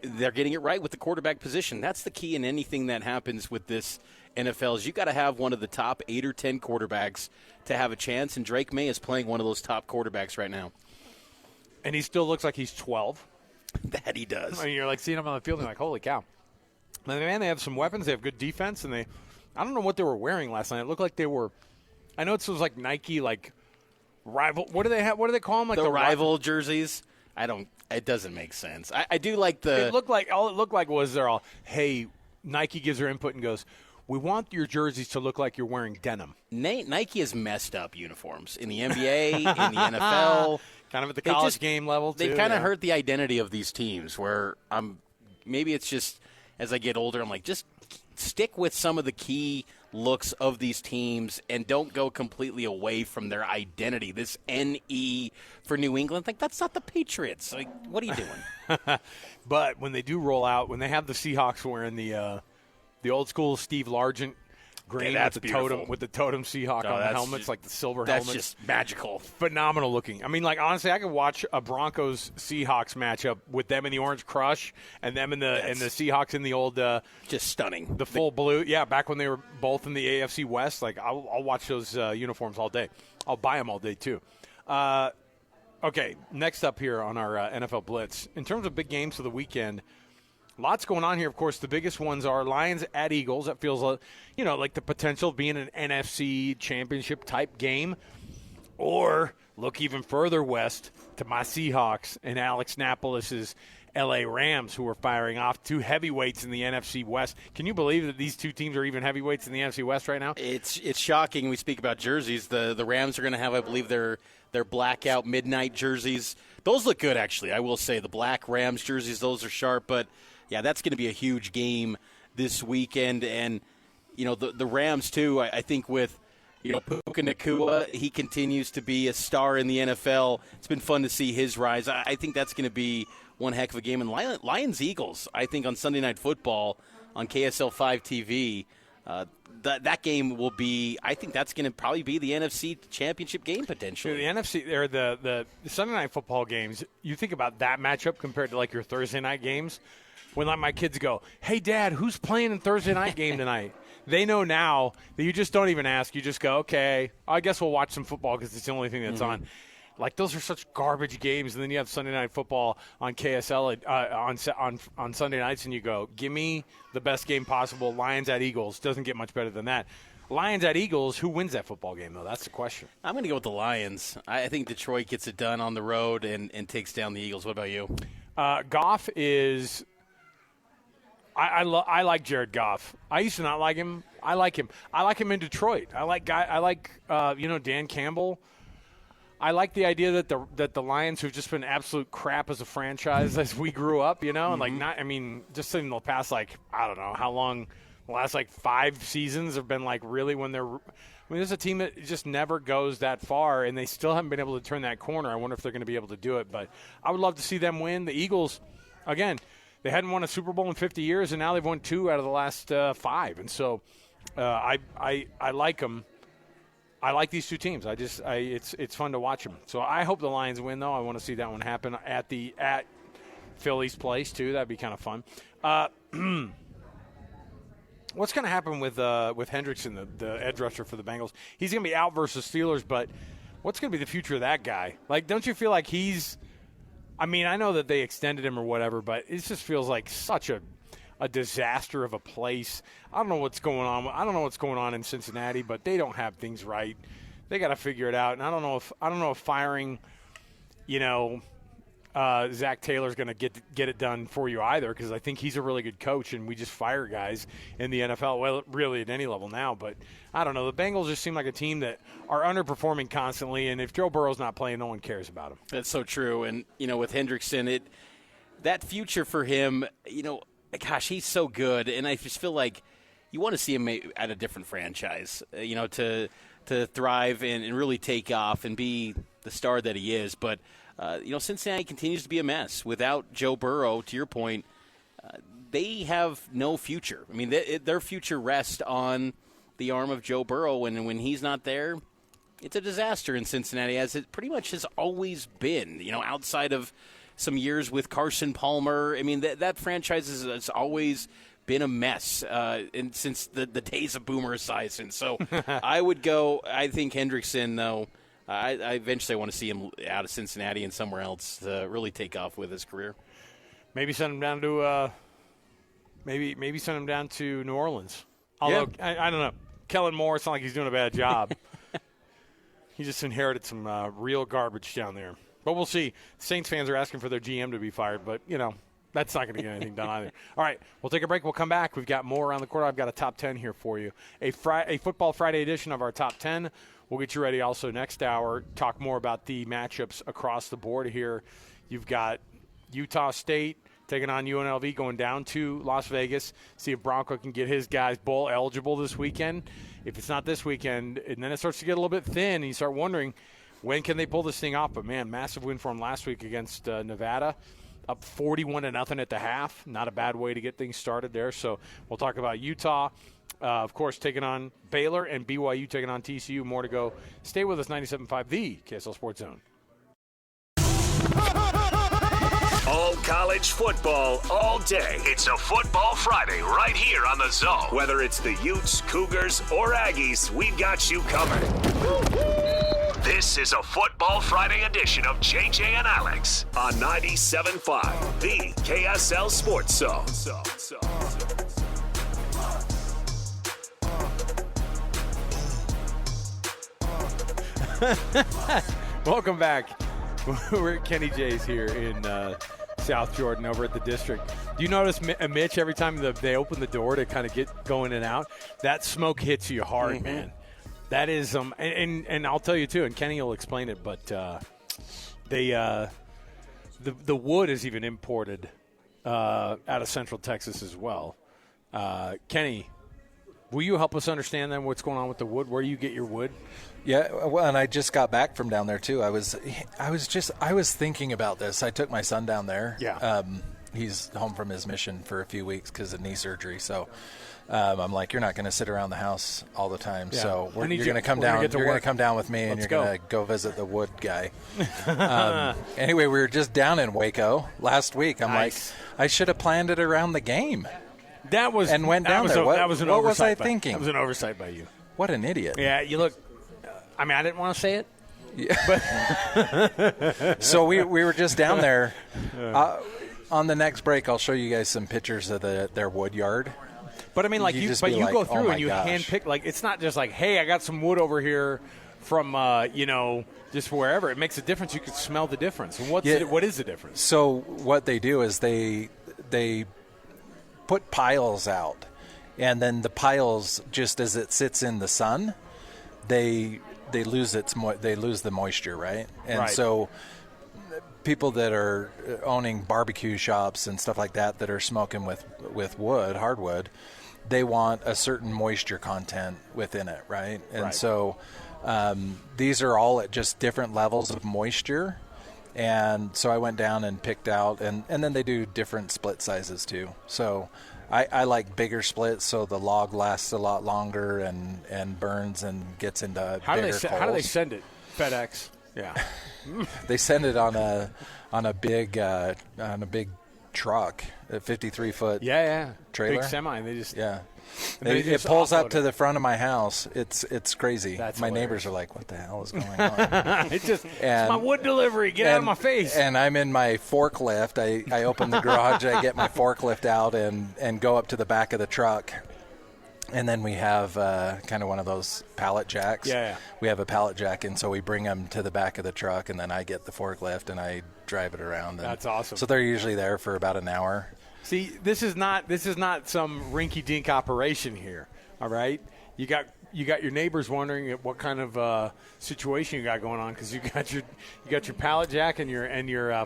they're getting it right with the quarterback position. That's the key in anything that happens with this NFL is you got to have one of the top 8 or 10 quarterbacks to have a chance, and Drake May is playing one of those top quarterbacks right now. And he still looks like he's 12. That he does. I mean, you're like seeing him on the field and you're like, holy cow. Man, they have some weapons. They have good defense, and I don't know what they were wearing last night. It looked like they were, I know it was like Nike, like rival. What do they have? What do they call them? Like the rival jerseys. It doesn't make sense. I do like the. It looked like all it looked like was they're all, hey, Nike gives their input and goes, we want your jerseys to look like you're wearing denim. Nike has messed up uniforms in the NBA, in the NFL. Kind of at the college game level, too. They've kind of hurt the identity of these teams where maybe it's just as I get older, I'm like, just stick with some of the key looks of these teams and don't go completely away from their identity. This NE for New England, like that's not the Patriots. Like, what are you doing? But when they do roll out, when they have the Seahawks wearing the old school Steve Largent green with the totem Seahawk on the helmets, like the silver helmets. That's just magical. Phenomenal looking. I mean, like, honestly, I could watch a Broncos-Seahawks matchup with them in the orange crush and them in the Seahawks in the old just stunning. The full blue. Yeah, back when they were both in the AFC West. Like, I'll watch those uniforms all day. I'll buy them all day, too. Okay, next up here on our NFL Blitz. In terms of big games for the weekend, lots going on here. Of course, the biggest ones are Lions at Eagles. That feels like the potential of being an NFC championship type game. Or look even further west to my Seahawks and Alex Napolis's LA Rams, who are firing off 2 heavyweights in the NFC West. Can you believe that these 2 teams are even heavyweights in the NFC West right now? It's shocking. We speak about jerseys. The Rams are going to have, I believe, their blackout midnight jerseys. Those look good, actually. I will say the black Rams jerseys, those are sharp. But yeah, that's going to be a huge game this weekend. And, the Rams, too, I think with, Puka Nacua, he continues to be a star in the NFL. It's been fun to see his rise. I think that's going to be one heck of a game. And Lions-Eagles, I think, on Sunday Night Football on KSL 5 TV, that game will be – I think that's going to probably be the NFC championship game potentially. The NFC – or the Sunday Night Football games, you think about that matchup compared to, like, your Thursday night games – when my kids go, hey, Dad, who's playing in Thursday night game tonight? They know now that you just don't even ask. You just go, okay, I guess we'll watch some football because it's the only thing that's on. Like, those are such garbage games. And then you have Sunday Night Football on KSL on Sunday nights, and you go, give me the best game possible. Lions at Eagles. Doesn't get much better than that. Lions at Eagles, who wins that football game, though? That's the question. I'm going to go with the Lions. I think Detroit gets it done on the road and takes down the Eagles. What about you? Goff is – I like Jared Goff. I used to not like him. I like him. I like him in Detroit. I like Dan Campbell. I like the idea that the Lions, who've just been absolute crap as a franchise as we grew up, and just in the past, like, I don't know how long, the last like 5 seasons have been like really when they're. There's a team that just never goes that far, and they still haven't been able to turn that corner. I wonder if they're going to be able to do it, but I would love to see them win. The Eagles, again. They hadn't won a Super Bowl in 50 years, and now they've won 2 out of the last 5. And so I like them. I like these 2 teams. It's fun to watch them. So I hope the Lions win, though. I want to see that one happen at Philly's place, too. That'd be kind of fun. What's going to happen with Hendrickson, the edge rusher for the Bengals? He's going to be out versus Steelers, but what's going to be the future of that guy? Like, don't you feel like he's – I mean, I know that they extended him or whatever, but it just feels like such a disaster of a place. I don't know what's going on. I don't know what's going on in Cincinnati, but they don't have things right. they got to figure it out. And I don't know if firing, Zach Taylor's going to get it done for you either, because I think he's a really good coach, and we just fire guys in the NFL, well, really at any level now. But I don't know. The Bengals just seem like a team that are underperforming constantly, and if Joe Burrow's not playing, no one cares about him. That's so true. And, with Hendrickson, that future for him, gosh, he's so good. And I just feel like you want to see him at a different franchise, to thrive and really take off and be the star that he is. But Cincinnati continues to be a mess. Without Joe Burrow, to your point, they have no future. I mean, their future rests on the arm of Joe Burrow, and when he's not there, it's a disaster in Cincinnati, as it pretty much has always been, outside of some years with Carson Palmer. I mean, that franchise has always been a mess since the days of Boomer Esiason. So I think Hendrickson, though, I eventually want to see him out of Cincinnati and somewhere else to really take off with his career. Maybe send him down to maybe send him down to New Orleans. Although I don't know, Kellen Moore, it's not like he's doing a bad job. He just inherited some real garbage down there. But we'll see. Saints fans are asking for their GM to be fired, but that's not going to get anything done either. All right, we'll take a break. We'll come back. We've got more around the corner. I've got a top 10 here for you. A Football Friday edition of our top 10. We'll get you ready also next hour. Talk more about the matchups across the board here. You've got Utah State taking on UNLV, going down to Las Vegas. See if Bronco can get his guys bowl eligible this weekend. If it's not this weekend, and then it starts to get a little bit thin, and you start wondering, when can they pull this thing off? But, man, massive win for them last week against Nevada. Up 41-0 at the half. Not a bad way to get things started there. So we'll talk about Utah, of course, taking on Baylor, and BYU taking on TCU. More to go. Stay with us, 97.5, the KSL Sports Zone. All college football, all day. It's a Football Friday right here on the Zone. Whether it's the Utes, Cougars, or Aggies, we've got you covered. This is a Football Friday edition of JJ and Alex on 97.5, the KSL Sports Zone. Welcome back. We're at Kenny J's here in South Jordan over at the District. Do you notice, Mitch, every time they open the door to kind of get going and out, that smoke hits you hard, man. That is, and I'll tell you too, and Kenny will explain it, but the wood is even imported out of Central Texas as well. Kenny, will you help us understand then what's going on with the wood? Where you get your wood? Yeah, well, and I just got back from down there too. I was thinking about this. I took my son down there. Yeah. He's home from his mission for a few weeks because of knee surgery. So I'm like, you're not going to sit around the house all the time. Yeah. So you're going to come down. You're going to come down with me, and you're going to go visit the wood guy. Anyway, we were just down in Waco last week. I'm like, I should have planned it around the game. That was and went down there. What was I thinking? That was an oversight by you. What an idiot! Yeah, you look. I mean, I didn't want to say it. Yeah. But so we were just down there. On the next break, I'll show you guys some pictures of their wood yard. But I mean, like you go through and you handpick. Like, it's not just like, hey, I got some wood over here from just wherever. It makes a difference. You can smell the difference. And what is the difference? So what they do is they put piles out, and then the piles, just as it sits in the sun, they lose the moisture, right? And so people that are owning barbecue shops and stuff like that are smoking with wood, hardwood, they want a certain moisture content within it, right? And so these are all at just different levels of moisture. And so I went down and picked out, and then they do different split sizes too. So I like bigger splits, so the log lasts a lot longer and burns and gets into bigger coals. How do they send it? FedEx. Yeah. They send it on a big truck, a 53-foot trailer. Big semi. And they just it pulls up to the front of my house. It's crazy. That's my hilarious. Neighbors are like, "What the hell is going on?" It's my wood delivery. Get out of my face. And I'm in my forklift. I open the garage. I get my forklift out and go up to the back of the truck. And then we have kind of one of those pallet jacks. Yeah. We have a pallet jack, and so we bring them to the back of the truck, and then I get the forklift and I drive it around. That's awesome. So they're usually there for about an hour. See, this is not some rinky-dink operation here. All right, you got your neighbors wondering what kind of situation you got going on because you got your pallet jack and your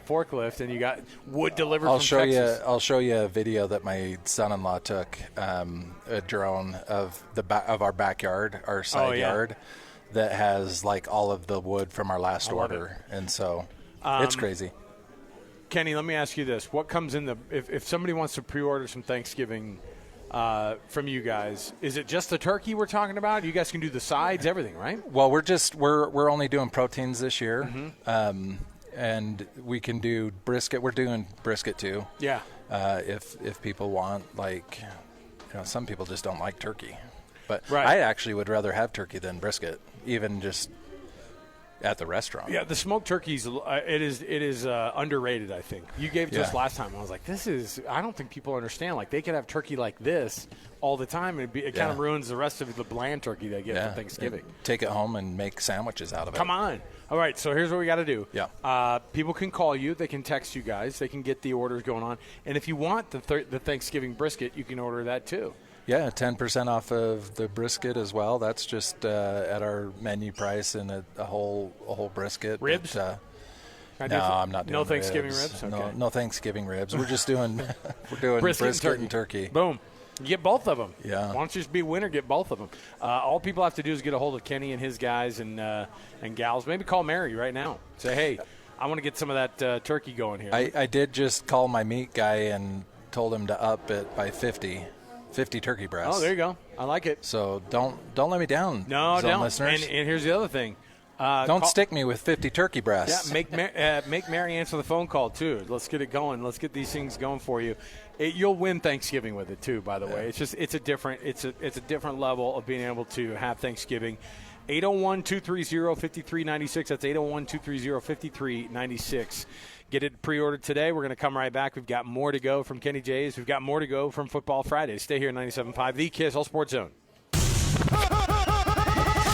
forklift, and you got wood delivered from Texas. I'll show you a video that my son-in-law took, a drone of our backyard, our side yard, that has like all of the wood from our last order, and so it's crazy. Kenny, let me ask you this: what comes in if somebody wants to pre-order some Thanksgiving from you guys? Is it just the turkey we're talking about? You guys can do the sides, everything, right? Well, we're only doing proteins this year, and we can do brisket. We're doing brisket too. Yeah. If people want, some people just don't like turkey, but right. I actually would rather have turkey than brisket, even just at the restaurant. Yeah, the smoked turkeys, it is underrated, I think. You gave it to us last time. I was like, I don't think people understand. Like, they could have turkey like this all the time, and it kind of ruins the rest of the bland turkey they get for Thanksgiving. And take it home and make sandwiches out of it. Come on. All right, so here's what we got to do. Yeah. People can call you. They can text you guys. They can get the orders going on. And if you want the Thanksgiving brisket, you can order that too. Yeah, 10% off of the brisket as well. That's just at our menu price, and a whole brisket. Ribs? But, no, I'm not doing no Thanksgiving ribs. Okay. No Thanksgiving ribs. We're just doing brisket and turkey. Boom. You get both of them. Yeah. Why don't you just be a winner, get both of them? All people have to do is get a hold of Kenny and his guys and gals. Maybe call Mary right now. Say, hey, I want to get some of that turkey going here. I did just call my meat guy and told him to up it by 50 turkey breasts. Oh, there you go. I like it. So don't let me down, no, Zone don't. listeners. And here's the other thing. Don't stick me with 50 turkey breasts. Yeah, make Mary answer the phone call too. Let's get it going. Let's get these things going for you. You'll win Thanksgiving with it too. By the way, it's a different level of being able to have Thanksgiving. 801-230-5396. That's 801-230-5396. Get it pre-ordered today. We're going to come right back. We've got more to go from Kenny J's. We've got more to go from Football Friday. Stay here at 97.5, the Kiss All Sports Zone.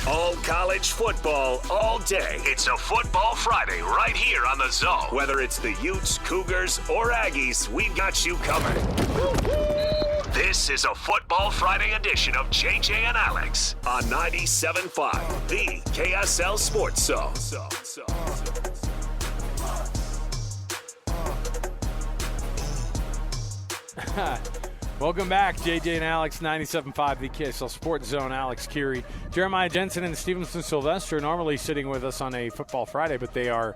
All college football, all day. It's a Football Friday right here on the Zone. Whether it's the Utes, Cougars, or Aggies, we've got you covered. This is a Football Friday edition of JJ and Alex on 97.5, the KSL Sports Zone. Welcome back, JJ and Alex, 97.5, the KSL Sports Zone. Alex Kirry, Jeremiah Jensen, and Stevenson Sylvester normally sitting with us on a Football Friday, but they are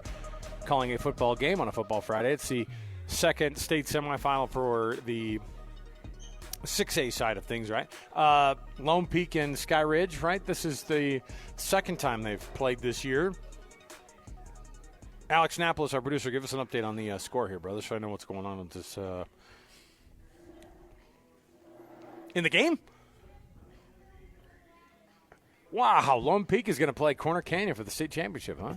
calling a football game on a Football Friday. It's the second state semifinal for the 6A side of things, right? Lone Peak and Sky Ridge, right? This is the second time they've played this year. Alex Napolis, our producer, give us an update on the score here, brother, so I know what's going on with this in the game. Wow, Lone Peak is going to play Corner Canyon for the state championship, huh?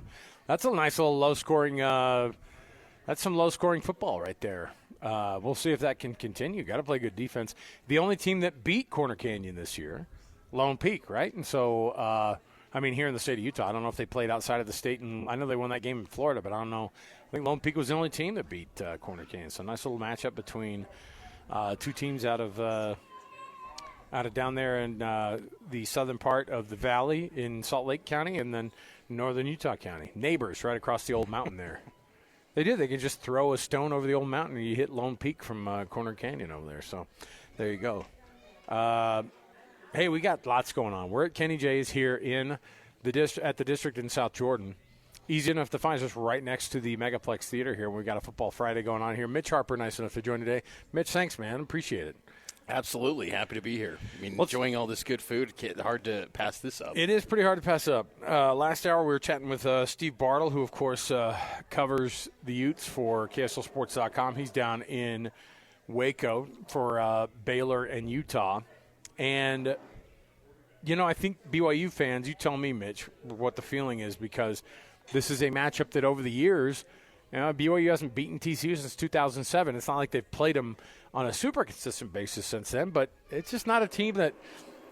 That's a nice little low-scoring that's some low-scoring football right there. We'll see if that can continue. Got to play good defense. The only team that beat Corner Canyon this year, Lone Peak, right? And so, here in the state of Utah, I don't know if they played outside of the state, and I know they won that game in Florida, but I don't know. I think Lone Peak was the only team that beat Corner Canyon. So, nice little matchup between two teams out of down there in the southern part of the valley in Salt Lake County and then northern Utah County. Neighbors right across the old mountain there. They could just throw a stone over the old mountain and you hit Lone Peak from Corner Canyon over there. So there you go. Hey, we got lots going on. We're at Kenny J's here in at the district in South Jordan. Easy enough to find us right next to the Megaplex Theater here. We got a Football Friday going on here. Mitch Harper, nice enough to join today. Mitch, thanks, man. Appreciate it. Absolutely. Happy to be here. Enjoying all this good food. Hard to pass this up. It is pretty hard to pass up. Last hour we were chatting with Steve Bartle, who, of course, covers the Utes for KSLSports.com. He's down in Waco for Baylor and Utah. And, I think BYU fans, you tell me, Mitch, what the feeling is, because this is a matchup that over the years, BYU hasn't beaten TCU since 2007. It's not like they've played them on a super consistent basis since then, but it's just not a team that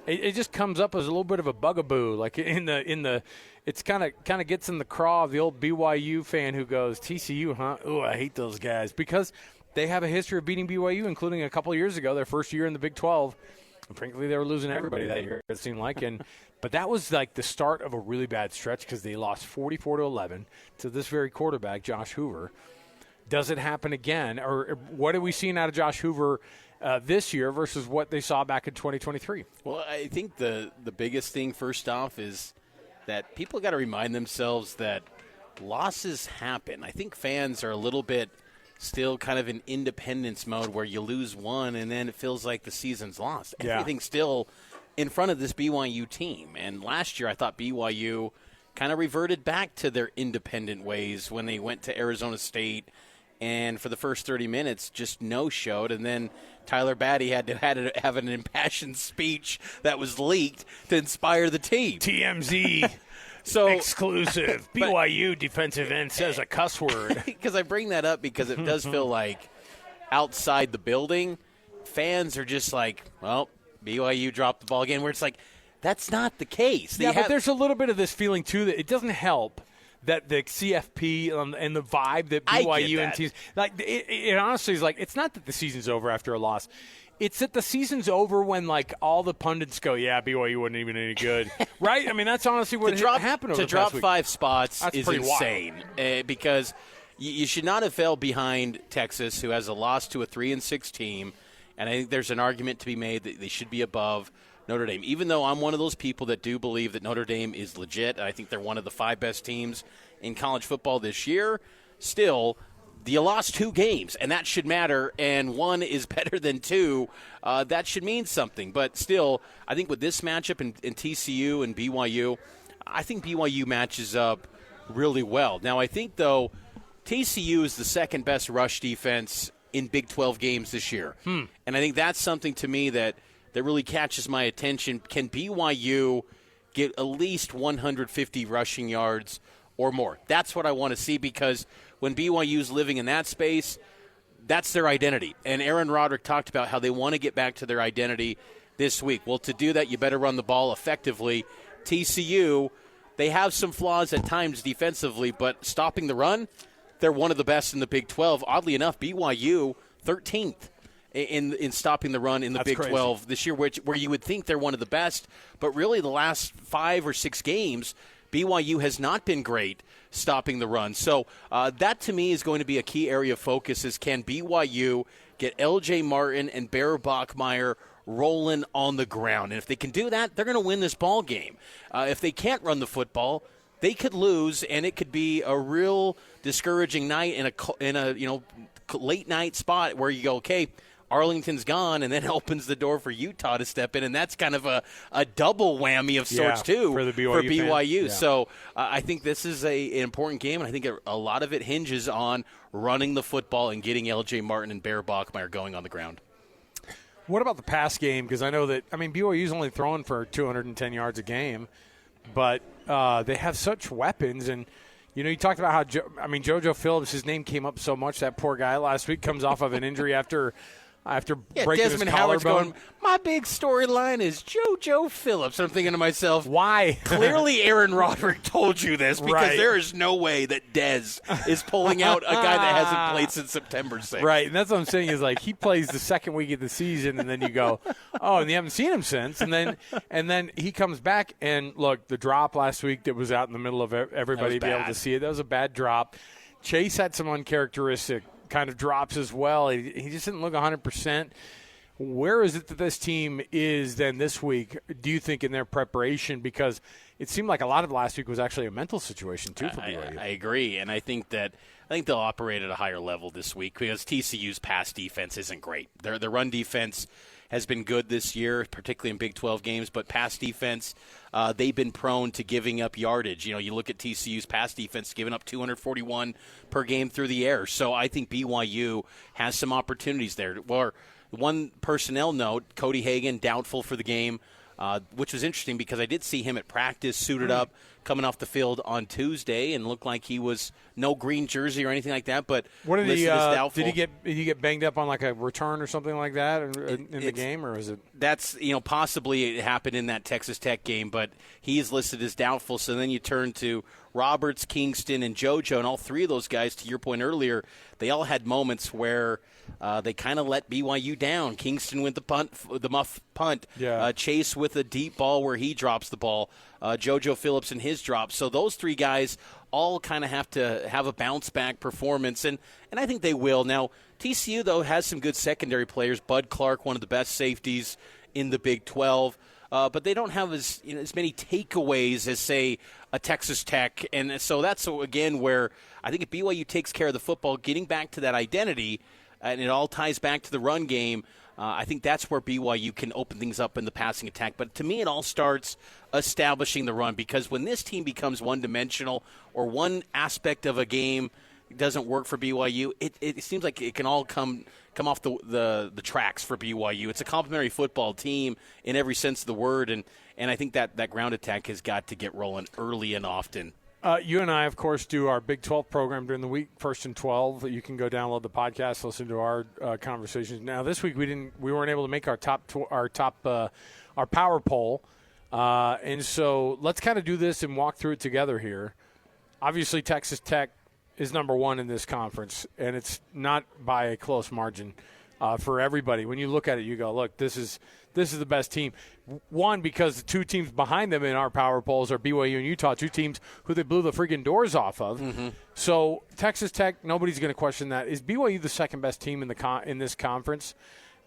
it just comes up as a little bit of a bugaboo, like it's kind of gets in the craw of the old BYU fan who goes, TCU, huh? Oh, I hate those guys, because they have a history of beating BYU, including a couple of years ago, their first year in the Big 12. And frankly, they were losing everybody that year, it seemed like. But that was like the start of a really bad stretch, because they lost 44-11 to this very quarterback, Josh Hoover. Does it happen again? Or what are we seeing out of Josh Hoover this year versus what they saw back in 2023? Well, I think the biggest thing, first off, is that people got to remind themselves that losses happen. I think fans are a little bit still kind of in independence mode, where you lose one and then it feels like the season's lost. Yeah. Everything's still in front of this BYU team. And last year I thought BYU kind of reverted back to their independent ways when they went to Arizona State, and for the first 30 minutes just no-showed, and then Tyler Batty had to have an impassioned speech that was leaked to inspire the team. TMZ so exclusive. BYU defensive end says a cuss word. Because I bring that up because it does feel like outside the building, fans are just like, well, BYU dropped the ball again, where it's like, that's not the case. But there's a little bit of this feeling, too, that it doesn't help that the CFP and the vibe that BYU and teams – like, it honestly is like, it's not that the season's over after a loss. It's that the season's over when, like, all the pundits go, yeah, BYU wasn't even any good. Right? I mean, that's honestly what happened over the past week. 5 spots that's is insane because you should not have fell behind Texas, who has a loss to a 3-6 team, and I think there's an argument to be made that they should be above Notre Dame, even though I'm one of those people that do believe that Notre Dame is legit. I think they're one of the 5 best teams in college football this year. Still, you lost 2 games, and that should matter, and 1 is better than 2. That should mean something. But still, I think with this matchup in TCU and BYU, I think BYU matches up really well. Now, I think, though, TCU is the second best rush defense in Big 12 games this year. And I think that's something to me that really catches my attention. Can BYU get at least 150 rushing yards or more? That's what I want to see, because when BYU's living in that space, that's their identity. And Aaron Roderick talked about how they want to get back to their identity this week. Well, to do that, you better run the ball effectively. TCU, they have some flaws at times defensively, but stopping the run, they're one of the best in the Big 12. Oddly enough, BYU, 13th. In stopping the run in the Big 12 this year, where you would think they're one of the best, but really the last 5 or 6 games, BYU has not been great stopping the run. So that to me is going to be a key area of focus: is can BYU get L.J. Martin and Bear Bachmeier rolling on the ground? And if they can do that, they're going to win this ball game. If they can't run the football, they could lose, and it could be a real discouraging night in a late night spot where you go, okay, Arlington's gone, and then it opens the door for Utah to step in, and that's kind of a double whammy of sorts, too, for BYU. Yeah. So I think this is an important game, and I think a lot of it hinges on running the football and getting L.J. Martin and Bear Bachmeier going on the ground. What about the pass game? Because I know that, BYU's only throwing for 210 yards a game, but they have such weapons, and you talked about how JoJo Phillips, his name came up so much. That poor guy last week comes off of an injury after breaking Desmond his Howard's collarbone. going, my big storyline is JoJo Phillips. I'm thinking to myself, why? Clearly Aaron Roderick told you this, because Right. there is no way that Dez is pulling out a guy that hasn't played since September 6th. Right, and that's what I'm saying is, like, he plays the second week of the season, and then you go, oh, and you haven't seen him since, and then he comes back, and look, the drop last week that was out in the middle of everybody be able to see it, that was a bad drop. Chase had some uncharacteristic kind of drops as well. He just didn't look 100%. Where is it that this team is then this week, do you think, in their preparation? Because it seemed like a lot of last week was actually a mental situation, too, for BYU. I agree, and I think they'll operate at a higher level this week, because TCU's pass defense isn't great. Their run defense has been good this year, particularly in Big 12 games, but pass defense, they've been prone to giving up yardage. You look at TCU's pass defense, giving up 241 per game through the air. So I think BYU has some opportunities there. Or one personnel note, Cody Hagan, doubtful for the game which was interesting because I did see him at practice suited up coming off the field on Tuesday and looked like he was no green jersey or anything like that. But what did listed as doubtful. Did he get banged up on like a return or something like that in the game, or is it? That's possibly it happened in that Texas Tech game, but he's listed as doubtful. So then you turn to Roberts, Kingston, and JoJo, and all three of those guys, to your point earlier, they all had moments where they kind of let BYU down. Kingston with the muff punt. Yeah. Chase with a deep ball where he drops the ball. JoJo Phillips in his drop. So those three guys all kind of have to have a bounce-back performance, and I think they will. Now, TCU, though, has some good secondary players. Bud Clark, one of the best safeties in the Big 12. But they don't have as many takeaways as, say, a Texas Tech. And so that's, again, where I think if BYU takes care of the football, getting back to that identity, and it all ties back to the run game, I think that's where BYU can open things up in the passing attack. But to me, it all starts establishing the run, because when this team becomes one-dimensional or one aspect of a game doesn't work for BYU, it seems like it can all come off the tracks for BYU. It's a complementary football team in every sense of the word, and I think that ground attack has got to get rolling early and often. You and I, of course, do our Big 12 program during the week, 1st and 12. You can go download the podcast, listen to our conversations. Now, this week we weren't able to make our our power poll, and so let's kind of do this and walk through it together here. Obviously, Texas Tech is number one in this conference, and it's not by a close margin for everybody. When you look at it, you go, look, this is the best team. One, because the two teams behind them in our power polls are BYU and Utah, two teams who they blew the freaking doors off of. Mm-hmm. So Texas Tech, nobody's going to question that. Is BYU the second best team in this conference?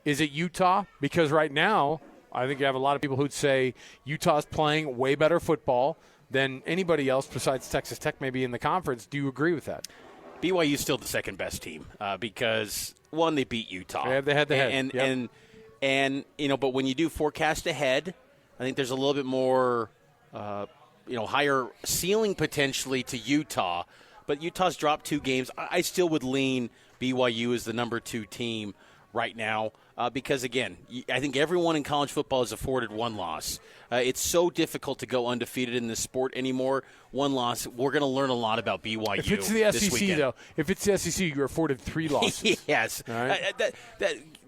Is it Utah? Because right now, I think you have a lot of people who'd say Utah's playing way better football than anybody else besides Texas Tech maybe in the conference. Do you agree with that? BYU is still the second best team because, one, they beat Utah. They have the head-to-head. And but when you do forecast ahead, I think there's a little bit more, higher ceiling potentially to Utah. But Utah's dropped 2 games. I still would lean BYU as the number 2 team right now because, again, I think everyone in college football is afforded one loss. It's so difficult to go undefeated in this sport anymore. One loss, we're going to learn a lot about BYU. If it's the this SEC, weekend. though, if it's the SEC, you're afforded 3 losses. Yes. Right.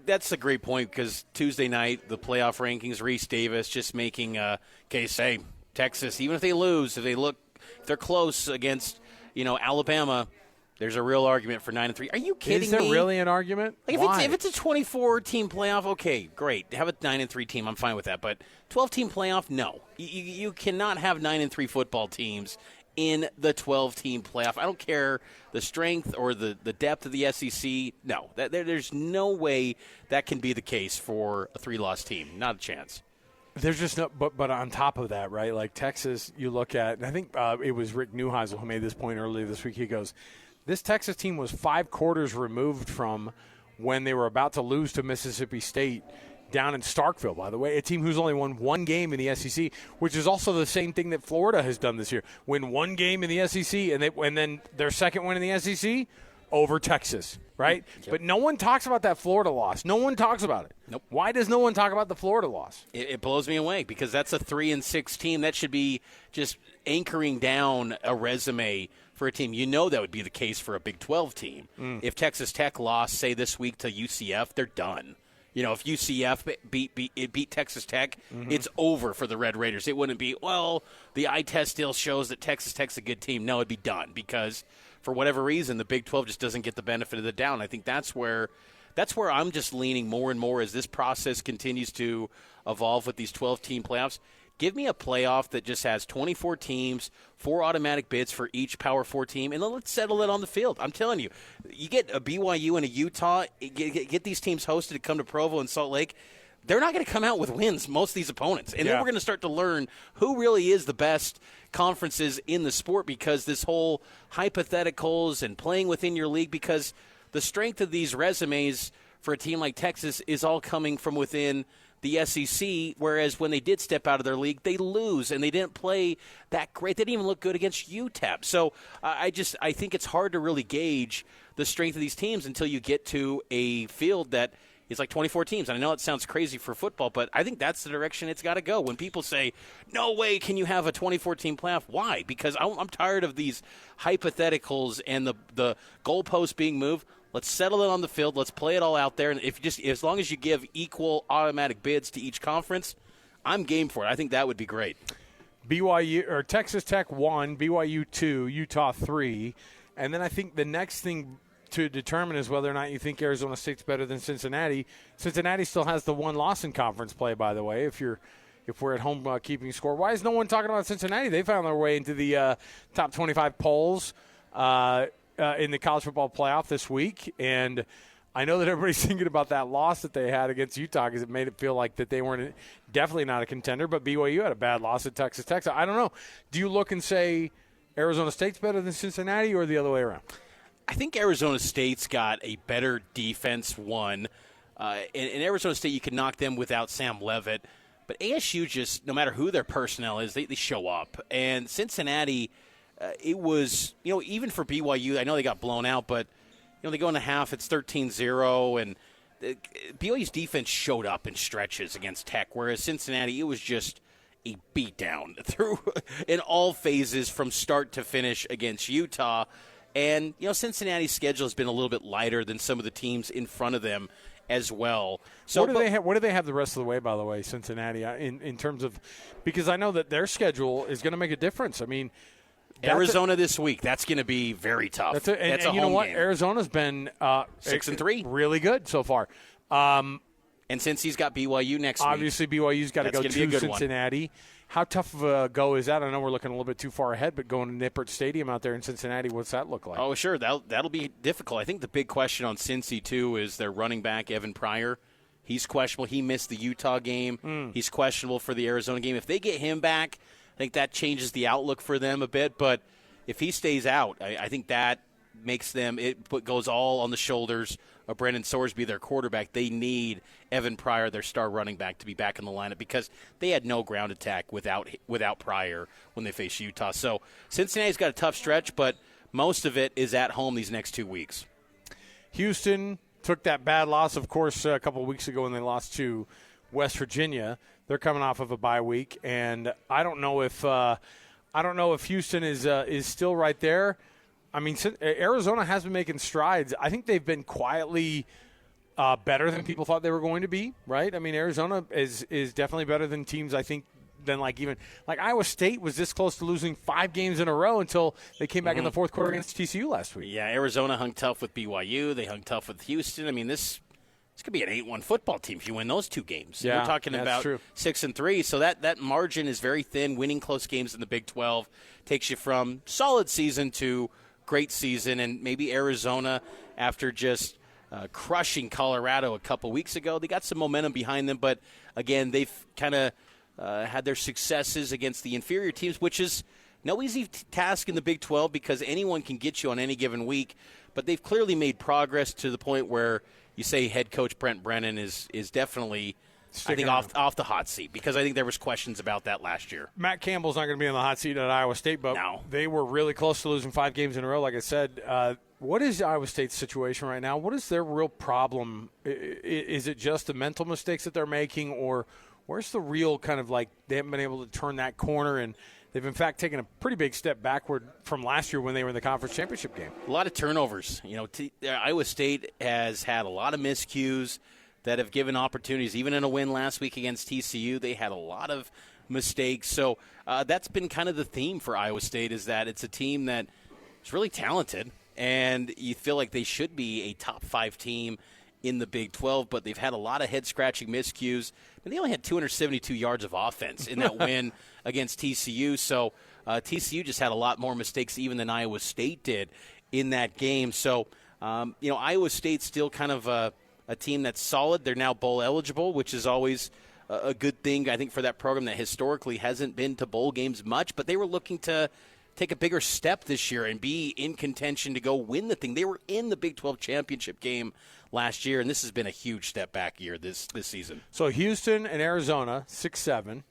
That's a great point because Tuesday night, the playoff rankings, Reese Davis just making a case, hey, Texas, even if they lose, if they're close against, Alabama, there's a real argument for 9-3. Are you kidding me? Is there really an argument? Like if it's a 24-team playoff, okay, great. Have a 9-3 team. I'm fine with that. But 12-team playoff, no. You cannot have 9-3 football teams in the 12-team playoff. I don't care the strength or the depth of the SEC. No, there's no way that can be the case for a 3-loss team. Not a chance. There's just no, but on top of that, right? Like Texas, you look at, and I think it was Rick Neuheisel who made this point earlier this week. He goes, this Texas team was 5 quarters removed from when they were about to lose to Mississippi State down in Starkville, by the way, a team who's only won 1 game in the SEC, which is also the same thing that Florida has done this year. Win 1 game in the SEC, and then their second win in the SEC over Texas, right? Yep. But no one talks about that Florida loss. No one talks about it. Nope. Why does no one talk about the Florida loss? It blows me away because that's a 3-6 team. That should be just anchoring down a resume for a team. That would be the case for a Big 12 team. If Texas Tech lost, say, this week to UCF, they're done. If UCF beat Texas Tech, it's over for the Red Raiders. It wouldn't be, the eye test still shows that Texas Tech's a good team. No, it'd be done because for whatever reason, the Big 12 just doesn't get the benefit of the doubt. I think that's where I'm just leaning more and more as this process continues to evolve with these 12-team playoffs. Give me a playoff that just has 24 teams, 4 automatic bids for each Power 4 team, and then let's settle it on the field. I'm telling you, you get a BYU and a Utah, get these teams hosted to come to Provo and Salt Lake. They're not going to come out with wins, most of these opponents. And then we're going to start to learn who really is the best conferences in the sport because this whole hypotheticals and playing within your league, because the strength of these resumes for a team like Texas is all coming from within the SEC, whereas when they did step out of their league, they lose, and they didn't play that great. They didn't even look good against UTEP. So I think it's hard to really gauge the strength of these teams until you get to a field that It's like 24 teams. And I know it sounds crazy for football, but I think that's the direction it's got to go. When people say, no way can you have a 24-team playoff, why? Because I'm tired of these hypotheticals and the goalposts being moved. Let's settle it on the field. Let's play it all out there. And as long as you give equal automatic bids to each conference, I'm game for it. I think that would be great. BYU or Texas Tech 1, BYU 2, Utah 3, and then I think the next thing to determine is whether or not you think Arizona State's better than Cincinnati. Cincinnati still has the one loss in conference play, by the way. If we're at home keeping score, why is no one talking about Cincinnati? They found their way into the top 25 polls in the college football playoff this week, and I know that everybody's thinking about that loss that they had against Utah because it made it feel like that they weren't definitely not a contender, but BYU had a bad loss at Texas Tech. So I don't know. Do you look and say Arizona State's better than Cincinnati or the other way around? I think Arizona State's got a better defense, one. In Arizona State, you can knock them without Sam Leavitt. But ASU just, no matter who their personnel is, they show up. And Cincinnati, it was, even for BYU, I know they got blown out, but they go in the half, it's 13-0, and BYU's defense showed up in stretches against Tech, whereas Cincinnati, it was just a beatdown through in all phases from start to finish against Utah. And, Cincinnati's schedule has been a little bit lighter than some of the teams in front of them as well. So what do they have the rest of the way, by the way, Cincinnati, in terms of – because I know that their schedule is going to make a difference. I mean – Arizona this week, that's going to be very tough. That's a you know home what? game. Arizona's been 6-3, really good so far. And since he's got BYU next week, obviously BYU's got to go to Cincinnati. How tough of a go is that? I know we're looking a little bit too far ahead, but going to Nippert Stadium out there in Cincinnati, what's that look like? Oh, sure, that'll be difficult. I think the big question on Cincy too is their running back Evan Pryor. He's questionable. He missed the Utah game. He's questionable for the Arizona game. If they get him back, I think that changes the outlook for them a bit, but if he stays out, I think that makes them – it goes all on the shoulders of Brendan Sorsby, their quarterback. They need Evan Pryor, their star running back, to be back in the lineup because they had no ground attack without Pryor when they faced Utah. So Cincinnati's got a tough stretch, but most of it is at home these next 2 weeks. Houston took that bad loss, of course, a couple of weeks ago when they lost to West Virginia. They're coming off of a bye week, and I don't know if Houston is still right there. I mean, Arizona has been making strides. I think they've been quietly better than people thought they were going to be, right? I mean, Arizona is definitely better than teams, I think, than even Iowa State was this close to losing 5 games in a row until they came back in the fourth quarter against TCU last week. Yeah, Arizona hung tough with BYU. They hung tough with Houston. I mean, this could be an 8-1 football team if you win those 2 games. Yeah, we're talking about 6-3, so that margin is very thin. Winning close games in the Big 12 takes you from solid season to great season, and maybe Arizona, after just crushing Colorado a couple weeks ago, they got some momentum behind them, but again, they've kind of had their successes against the inferior teams, which is no easy task in the Big 12 because anyone can get you on any given week, but they've clearly made progress to the point where you say head coach Brent Brennan is definitely, I think, off the hot seat because I think there was questions about that last year. Matt Campbell's not going to be on the hot seat at Iowa State, but they were really close to losing 5 games in a row, like I said. What is Iowa State's situation right now? What is their real problem? Is it just the mental mistakes that they're making, or where's the real kind of they haven't been able to turn that corner and they've, in fact, taken a pretty big step backward from last year when they were in the conference championship game? A lot of turnovers. Iowa State has had a lot of miscues that have given opportunities. Even in a win last week against TCU, they had a lot of mistakes. So that's been kind of the theme for Iowa State, is that it's a team that is really talented, and you feel like they should be a top 5 team in the Big 12, but they've had a lot of head-scratching miscues. And they only had 272 yards of offense in that win against TCU. So TCU just had a lot more mistakes even than Iowa State did in that game. So, Iowa State's still kind of a team that's solid. They're now bowl eligible, which is always a good thing, I think, for that program that historically hasn't been to bowl games much. But they were looking to take a bigger step this year and be in contention to go win the thing. They were in the Big 12 championship game last year, and this has been a huge step back year this season. So Houston and Arizona, 6-7.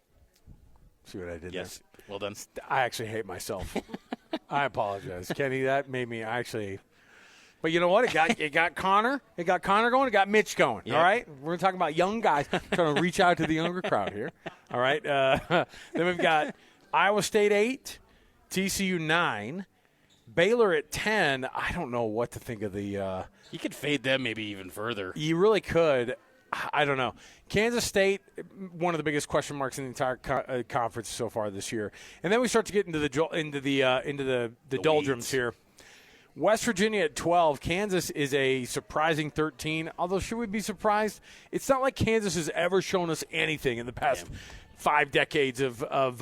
See what I did there? Yes, well done. I actually hate myself. I apologize. Kenny, that made me actually But you know what? It got Connor. It got Connor going. It got Mitch going. Yep. All right? We're talking about young guys trying to reach out to the younger crowd here. All right? Then we've got Iowa State 8, TCU 9, Baylor at 10. I don't know what to think of the You could fade them maybe even further. You really could. I don't know. Kansas State, one of the biggest question marks in the entire conference so far this year. And then we start to get into the doldrums here. West Virginia at 12. Kansas is a surprising 13. Although, should we be surprised? It's not like Kansas has ever shown us anything in the past 5 decades of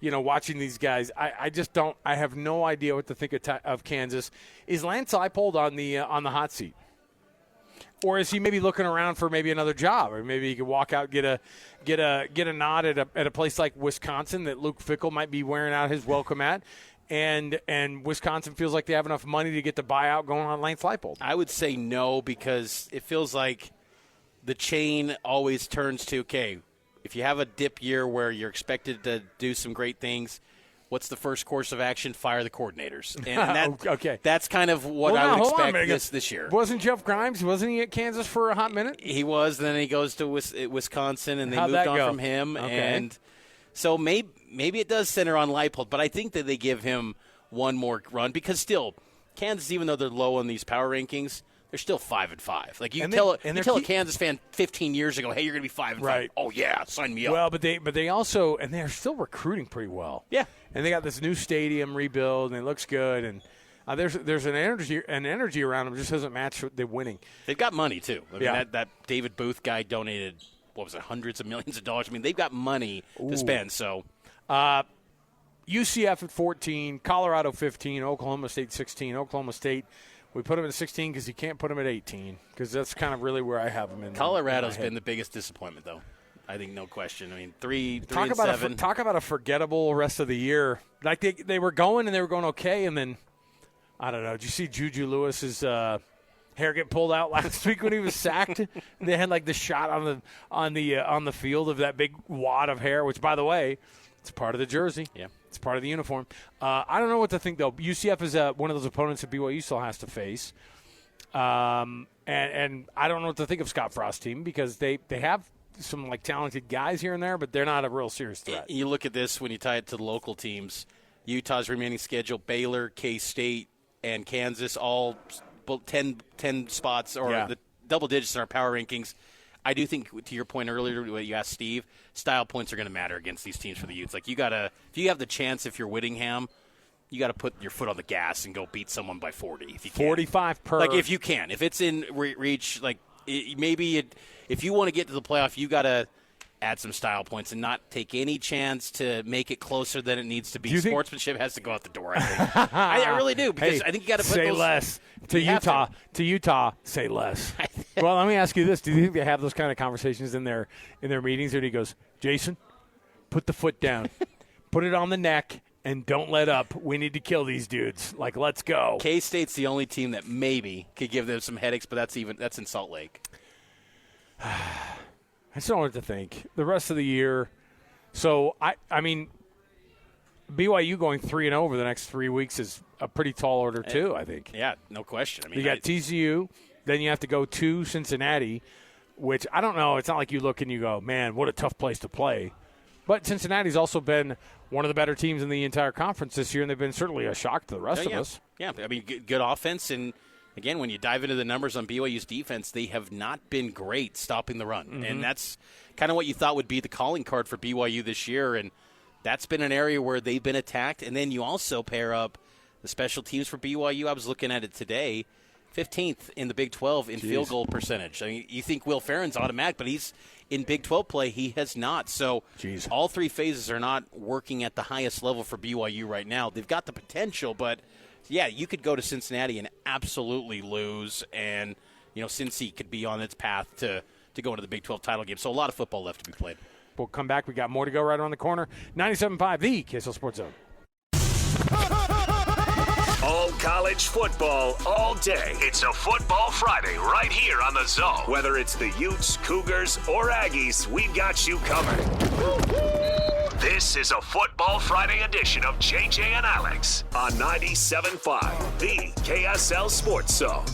watching these guys. I just don't. I have no idea what to think of Kansas. Is Lance Leipold on the hot seat, or is he maybe looking around for maybe another job, or maybe he could walk out get a nod at a place like Wisconsin that Luke Fickell might be wearing out his welcome at. And Wisconsin feels like they have enough money to get the buyout going on Lance Leipold. I would say no, because it feels like the chain always turns to, okay, if you have a dip year where you're expected to do some great things, what's the first course of action? Fire the coordinators. And that's kind of what I would expect this year. Wasn't Jeff Grimes, wasn't he at Kansas for a hot minute? He was. Then he goes to Wisconsin, and they How'd moved that on go? from him. Okay. And so maybe it does center on Leipold, but I think that they give him one more run, because still, Kansas, even though they're low on these power rankings, they're still 5-5. Like you tell a Kansas fan 15 years ago, hey, you're going to be 5-5. Right. Oh yeah, sign me up. Well, but they also, and they're still recruiting pretty well. Yeah. And they got this new stadium rebuild, and it looks good. And there's an energy around them just doesn't match the winning. They've got money too. I mean, Yeah. that David Booth guy donated, what was it, hundreds of millions of dollars. I mean, they've got money to spend. So. UCF at 14, Colorado 15, Oklahoma State 16. Oklahoma State, we put them at 16 because you can't put them at 18, because that's kind of really where I have them in. Colorado's been the biggest disappointment, though. I think, no question. I mean, 3 talk and about 7. Talk about a forgettable rest of the year. Like they were going and they were going okay, and then I don't know. Did you see Juju Lewis's hair get pulled out last week when he was sacked? They had like the shot on the field of that big wad of hair, which, by the way, it's part of the jersey. Yeah. It's part of the uniform. I don't know what to think, though. UCF is one of those opponents that BYU still has to face. And I don't know what to think of Scott Frost's team, because they have some like talented guys here and there, but they're not a real serious threat. You look at this when you tie it to the local teams. Utah's remaining schedule: Baylor, K-State, and Kansas, all 10 spots or the double digits in our power rankings. I do think, to your point earlier, what you asked Steve, style points are going to matter against these teams for the Utes. Like, you gotta, if you have the chance, if you're Whittingham, you got to put your foot on the gas and go beat someone by 40 if you can. 45 per. Like, if you can. If it's in reach, like, if you want to get to the playoff, you got to add some style points and not take any chance to make it closer than it needs to be. Sportsmanship has to go out the door, I think. I really do, because I think you got to put say those, less to Utah. To Utah, say less. Well, let me ask you this: do you think they have those kind of conversations in their meetings? And he goes, Jason, put the foot down, put it on the neck, and don't let up. We need to kill these dudes. Like, let's go. K-State's the only team that maybe could give them some headaches, but that's in Salt Lake. I just don't know what to think. The rest of the year, so I mean, BYU going 3-0 over the next 3 weeks is a pretty tall order too, I think. Yeah, no question. I mean, you got TCU, then you have to go to Cincinnati, which I don't know. It's not like you look and you go, man, what a tough place to play. But Cincinnati's also been one of the better teams in the entire conference this year, and they've been certainly a shock to the rest of us. Yeah, I mean, good offense, and again, when you dive into the numbers on BYU's defense, they have not been great stopping the run. Mm-hmm. And that's kind of what you thought would be the calling card for BYU this year. And that's been an area where they've been attacked. And then you also pair up the special teams for BYU. I was looking at it today, 15th in the Big 12 in field goal percentage. I mean, you think Will Farron's automatic, but he's in Big 12 play. He has not. So all three phases are not working at the highest level for BYU right now. They've got the potential, but yeah, you could go to Cincinnati and absolutely lose, and Cincy could be on its path to go into the Big 12 title game. So a lot of football left to be played. We'll come back. We got more to go right around the corner. 97.5, the KSL Sports Zone. All college football all day. It's a Football Friday right here on the Zone. Whether it's the Utes, Cougars, or Aggies, we've got you covered. This is a Football Friday edition of JJ and Alex on 97.5, the KSL Sports Zone.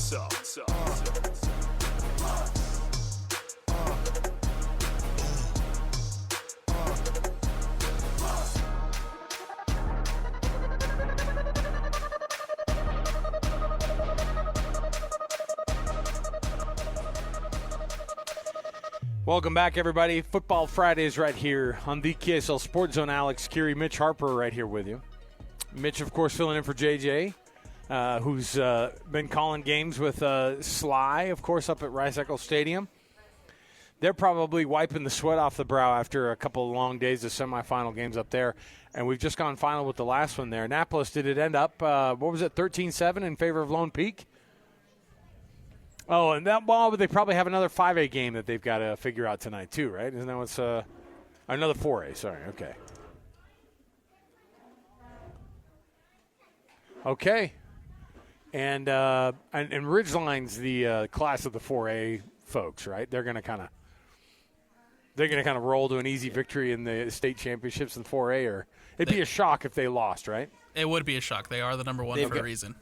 Welcome back, everybody. Football Fridays right here on the KSL Sports Zone. Alex, Kirry, Mitch Harper right here with you. Mitch, of course, filling in for JJ, who's been calling games with Sly, of course, up at Rice-Eccles Stadium. They're probably wiping the sweat off the brow after a couple of long days of semifinal games up there. And we've just gone final with the last one there. Annapolis, did it end up, 13-7 in favor of Lone Peak? Oh, and that ball, but they probably have another 5A game that they've got to figure out tonight, too, right? Isn't that what's another 4A? Sorry, okay. Okay. And Ridgeline's the class of the 4A folks, right? They're going to kind of roll to an easy victory in the state championships in 4A, or it'd be a shock if they lost, right? It would be a shock. They are the number one for a reason.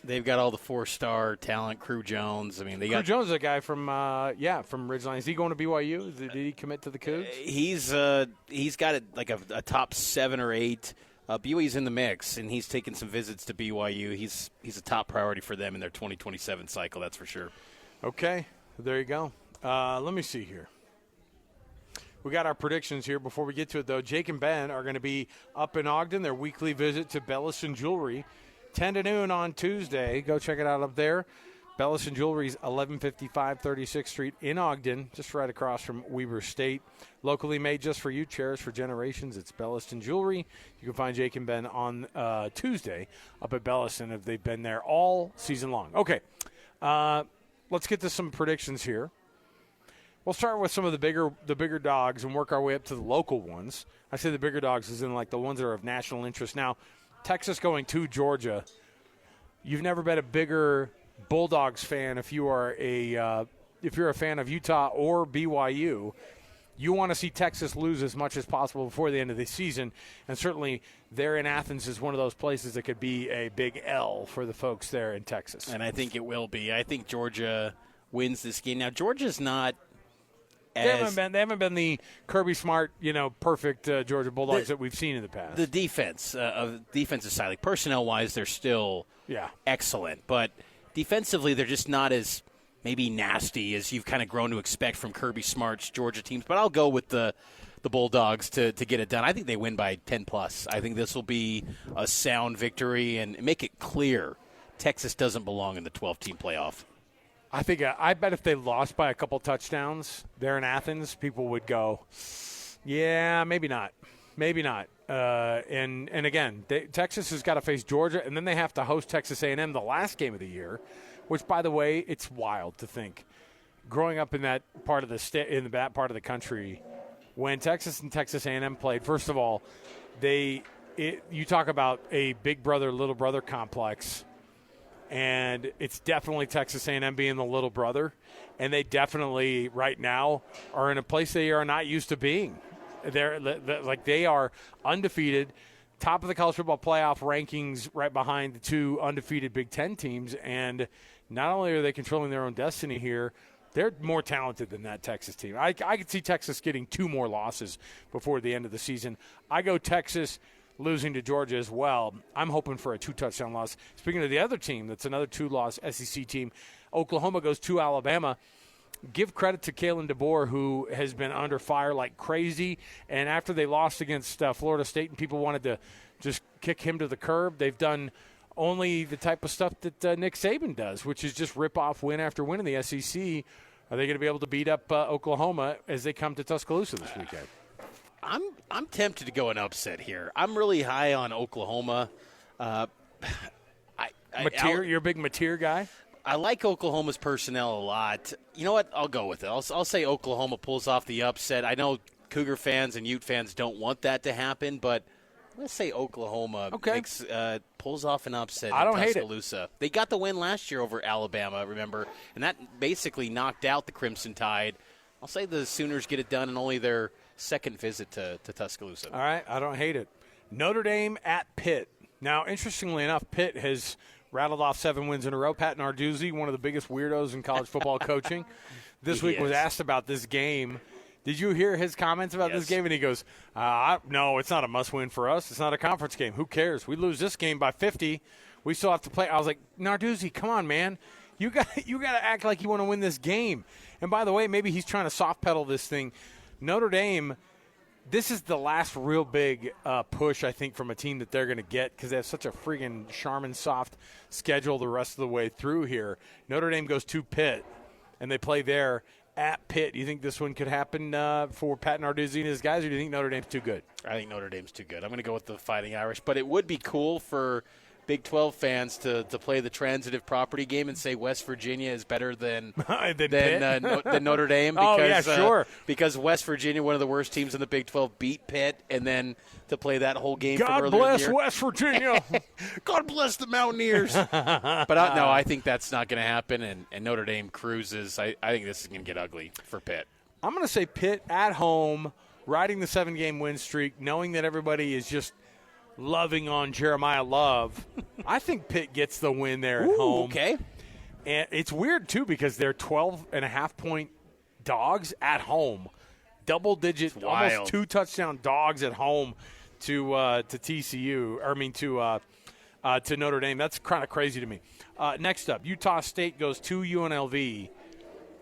They've got all the 4-star talent. Crew Jones. I mean, Crew Jones is a guy from Ridgeline. Is he going to BYU? Did he commit to the Cougs? He's got a top 7 or 8. BYU's in the mix, and he's taken some visits to BYU. He's a top priority for them in their 2027 cycle. That's for sure. Okay, there you go. Let me see here. We got our predictions here. Before we get to it, though, Jake and Ben are going to be up in Ogden. Their weekly visit to Bellis & Jewelry. 10 to noon on Tuesday. Go check it out up there. Bellis & Jewelry's 1155 36th Street in Ogden, just right across from Weber State. Locally made just for you, cherished for generations. It's Bellis & Jewelry. You can find Jake and Ben on Tuesday up at Bellis, and they've been there all season long. Okay, let's get to some predictions here. We'll start with some of the bigger dogs and work our way up to the local ones. I say the bigger dogs is in like the ones that are of national interest. Now, Texas going to Georgia. You've never been a bigger Bulldogs fan if you're a fan of Utah or BYU. You want to see Texas lose as much as possible before the end of the season, and certainly there in Athens is one of those places that could be a big L for the folks there in Texas. And I think it will be. I think Georgia wins this game. Now, Georgia's not They haven't been the Kirby Smart, perfect Georgia Bulldogs that we've seen in the past. The defensive side, like personnel-wise, they're still excellent. But defensively, they're just not as maybe nasty as you've kind of grown to expect from Kirby Smart's Georgia teams. But I'll go with the Bulldogs to get it done. I think they win by 10+. I think this will be a sound victory and make it clear Texas doesn't belong in the 12-team playoff. I bet if they lost by a couple touchdowns there in Athens, people would go, yeah, maybe not. Maybe not. And again, Texas has got to face Georgia, and then they have to host Texas A&M the last game of the year, which, by the way, it's wild to think. Growing up in that part of the country, when Texas and Texas A&M played, first of all, you talk about a big brother, little brother complex. And it's definitely Texas A&M being the little brother. And they definitely, right now, are in a place they are not used to being. They are undefeated, top of the college football playoff rankings right behind the two undefeated Big Ten teams. And not only are they controlling their own destiny here, they're more talented than that Texas team. I could see Texas getting 2 more losses before the end of the season. I go Texas losing to Georgia as well. I'm hoping for a 2-touchdown loss. Speaking of the other team, that's another 2-loss SEC team. Oklahoma goes to Alabama. Give credit to Kalen DeBoer, who has been under fire like crazy. And after they lost against Florida State and people wanted to just kick him to the curb, they've done only the type of stuff that Nick Saban does, which is just rip off win after win in the SEC. Are they going to be able to beat up Oklahoma as they come to Tuscaloosa this weekend? I'm tempted to go an upset here. I'm really high on Oklahoma. You're a big Mateer guy? I like Oklahoma's personnel a lot. You know what? I'll go with it. I'll say Oklahoma pulls off the upset. I know Cougar fans and Ute fans don't want that to happen, but let's say Oklahoma pulls off an upset in Tuscaloosa. They got the win last year over Alabama, remember? And that basically knocked out the Crimson Tide. I'll say the Sooners get it done in only their second visit to Tuscaloosa. All right, I don't hate it. Notre Dame at Pitt. Now, interestingly enough, Pitt has rattled off 7 wins in a row. Pat Narduzzi, one of the biggest weirdos in college football coaching, this week was asked about this game. Did you hear his comments about this game? And he goes, no, it's not a must-win for us. It's not a conference game. Who cares? We lose this game by 50. We still have to play. I was like, Narduzzi, come on, man. You got to act like you want to win this game. And by the way, maybe he's trying to soft pedal this thing. Notre Dame, this is the last real big push, I think, from a team that they're going to get because they have such a friggin' Charmin soft schedule the rest of the way through here. Notre Dame goes to Pitt, and they play there at Pitt. Do you think this one could happen for Pat Narduzzi and his guys, or do you think Notre Dame's too good? I think Notre Dame's too good. I'm going to go with the Fighting Irish, but it would be cool for Big 12 fans to play the transitive property game and say West Virginia is better than Notre Dame. Because, sure. Because West Virginia, one of the worst teams in the Big 12, beat Pitt, and then to play that whole game from earlier in the year. God bless West Virginia. God bless the Mountaineers. But no, I think that's not going to happen, and Notre Dame cruises. I think this is going to get ugly for Pitt. I'm going to say Pitt at home, riding the 7-game win streak, knowing that everybody is just loving on Jeremiah Love. I think Pitt gets the win there at home. Okay. And it's weird, too, because they're 12.5-point dogs at home. Double-digit, almost 2-touchdown dogs at home to TCU. To Notre Dame. That's kind of crazy to me. Next up, Utah State goes to UNLV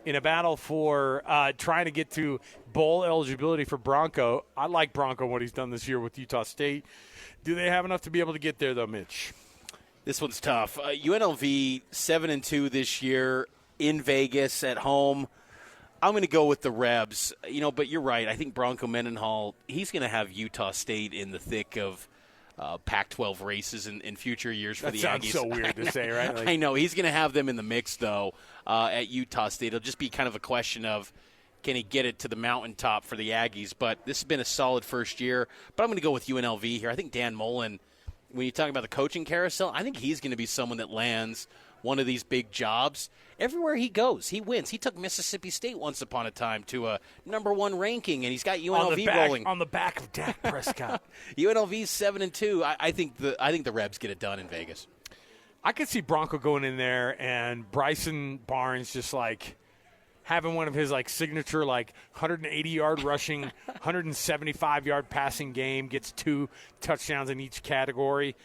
in a battle for trying to get to bowl eligibility for Bronco. I like Bronco, what he's done this year with Utah State. Do they have enough to be able to get there, though, Mitch? This one's tough. UNLV 7-2 this year in Vegas at home. I'm going to go with the Rebs. But you're right. I think Bronco Mendenhall, he's going to have Utah State in the thick of Pac-12 races in future years for the Aggies. That sounds so weird to say, right? I know. He's going to have them in the mix, though, at Utah State. It'll just be kind of a question of, can he get it to the mountaintop for the Aggies? But this has been a solid first year. But I'm going to go with UNLV here. I think Dan Mullen, when you talk about the coaching carousel, I think he's going to be someone that lands one of these big jobs. Everywhere he goes, he wins. He took Mississippi State once upon a time to a number 1 ranking, and he's got UNLV rolling. On the back of Dak Prescott. UNLV's 7-2. I think the Rebs get it done in Vegas. I could see Bronco going in there and Bryson Barnes just like having one of his signature 180-yard rushing, 175-yard passing game, gets 2 touchdowns in each category.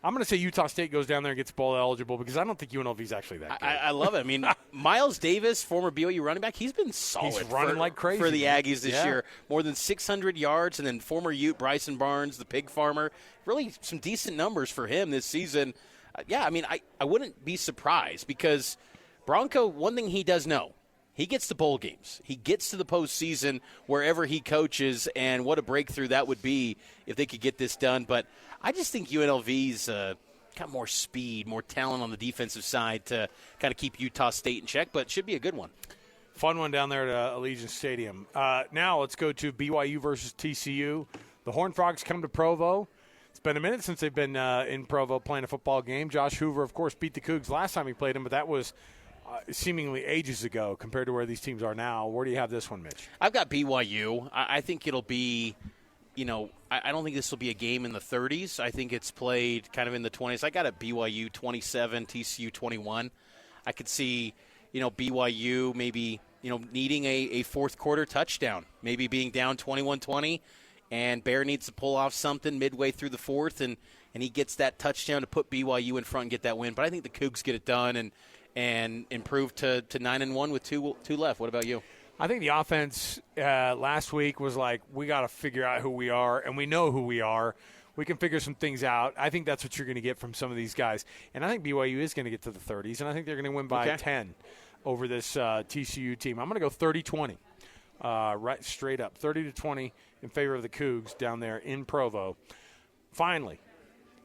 I'm going to say Utah State goes down there and gets bowl eligible because I don't think UNLV's actually that good. I love it. I mean, Miles Davis, former BYU running back, he's been solid. He's running like crazy for the Aggies this year. More than 600 yards, and then former Ute Bryson Barnes, the pig farmer. Really some decent numbers for him this season. I wouldn't be surprised because Bronco, one thing he does know, he gets to bowl games. He gets to the postseason wherever he coaches, and what a breakthrough that would be if they could get this done. But I just think UNLV's got more speed, more talent on the defensive side to kind of keep Utah State in check, but it should be a good one. Fun one down there at Allegiant Stadium. Now let's go to BYU versus TCU. The Horned Frogs come to Provo. It's been a minute since they've been in Provo playing a football game. Josh Hoover, of course, beat the Cougs last time he played them, but that was seemingly ages ago compared to where these teams are now. Where do you have this one, Mitch? I've got BYU. I think it'll be, I don't think this will be a game in the 30s. I think it's played kind of in the 20s. I got a BYU 27, TCU 21. I could see, BYU maybe, needing a fourth quarter touchdown, maybe being down 21-20, and Bear needs to pull off something midway through the fourth, and he gets that touchdown to put BYU in front and get that win. But I think the Cougs get it done and improve to 9-1 with two left. What about you? I think the offense last week was like, we got to figure out who we are, and we know who we are. We can figure some things out. I think that's what you're going to get from some of these guys. And I think BYU is going to get to the 30s, and I think they're going to win by 10 over this TCU team. I'm going to go 30-20, right straight up, 30-20 in favor of the Cougs down there in Provo. Finally,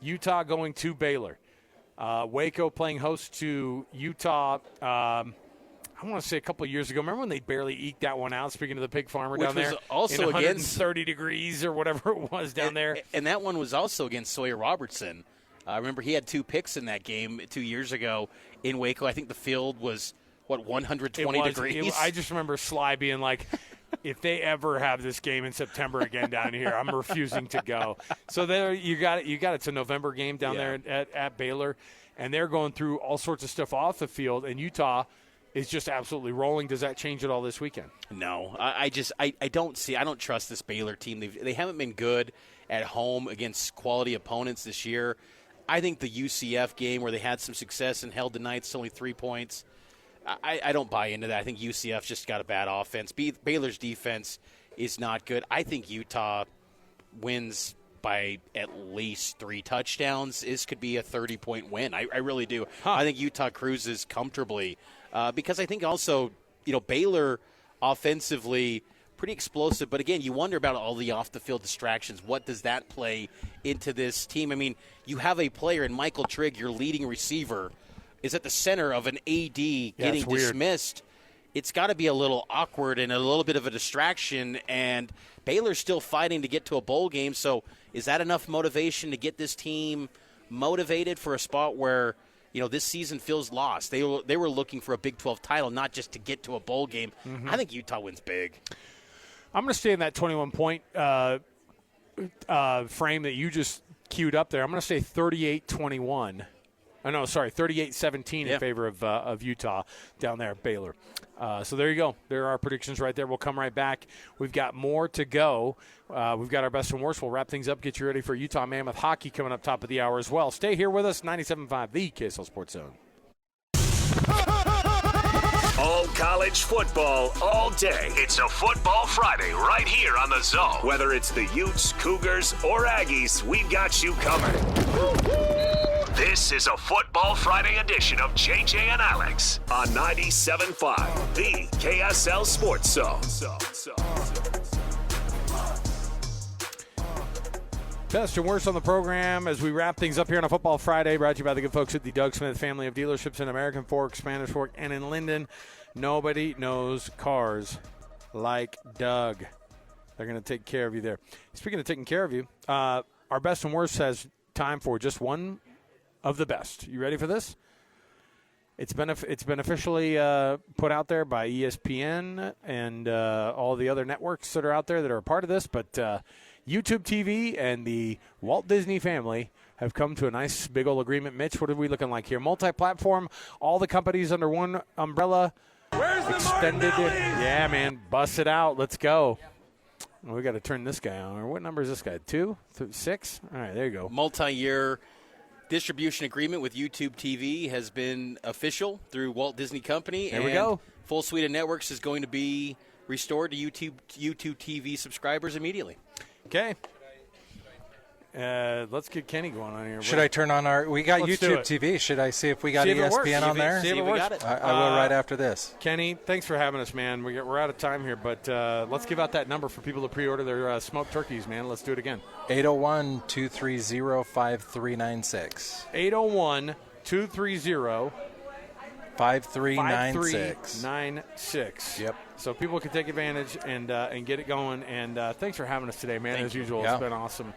Utah going to Baylor. Waco playing host to Utah. I want to say a couple of years ago. Remember when they barely eked that one out? Speaking of the pig farmer down there, also in 130 degrees or whatever it was down there. And that one was also against Sawyer Robertson. I remember he had 2 picks in that game 2 years ago in Waco. I think the field was 120 degrees. I just remember Sly being like, if they ever have this game in September again down here, I'm refusing to go. So there you got it. It's a November game down there at Baylor, and they're going through all sorts of stuff off the field, and Utah is just absolutely rolling. Does that change it all this weekend? No, I don't trust this Baylor team. They haven't been good at home against quality opponents this year. I think the UCF game where they had some success and held the Knights to only 3 points, I don't buy into that. I think UCF's just got a bad offense. Baylor's defense is not good. I think Utah wins by at least 3 touchdowns. This could be a 30-point win. I really do. I think Utah cruises comfortably because I think also, Baylor offensively pretty explosive. But, again, you wonder about all the off-the-field distractions. What does that play into this team? I mean, you have a player in Michael Trigg, your leading receiver, is at the center of an AD getting dismissed. It's got to be a little awkward and a little bit of a distraction, and Baylor's still fighting to get to a bowl game. So is that enough motivation to get this team motivated for a spot where, this season feels lost? They were looking for a Big 12 title, not just to get to a bowl game. Mm-hmm. I think Utah wins big. I'm going to stay in that 21-point frame that you just queued up there. I'm going to say 38-21. 38-17 in favor of Utah down there at Baylor. So there you go. There are our predictions right there. We'll come right back. We've got more to go. We've got our best and worst. We'll wrap things up, get you ready for Utah Mammoth hockey coming up top of the hour as well. Stay here with us, 97.5, the KSL Sports Zone. All college football, all day. It's a Football Friday right here on the Zone. Whether it's the Utes, Cougars, or Aggies, we've got you covered. This is a Football Friday edition of JJ and Alex on 97.5, the KSL Sports Zone. Best and worst on the program as we wrap things up here on a Football Friday, brought to you by the good folks at the Doug Smith family of dealerships in American Fork, Spanish Fork, and in Linden. Nobody knows cars like Doug. They're going to take care of you there. Speaking of taking care of you, our best and worst has time for just one of the best. You ready for this? It's been officially put out there by ESPN and all the other networks that are out there that are a part of this, but YouTube TV and the Walt Disney family have come to a nice big old agreement. Mitch, what are we looking like here? Multi-platform, all the companies under one umbrella. Where's the extended? Martinelli? Yeah, man, bust it out. Let's go. Well, we got to turn this guy on. What number is this guy? 2? 6? All right, there you go. Multi-year distribution agreement with YouTube TV has been official through Walt Disney Company. There we go. Full suite of networks is going to be restored to YouTube TV subscribers immediately. Okay. Let's get Kenny going on here. Should I turn on we got Let's YouTube TV. Should I see if we got ESPN on there? See if we got it. I will right after this. Kenny, thanks for having us, man. We're out of time here, but let's give out that number for people to pre-order their smoked turkeys, man. Let's do it again. 801-230-5396. 801-230 5396. Yep. So people can take advantage and get it going. And thanks for having us today, man. As usual, it's been awesome.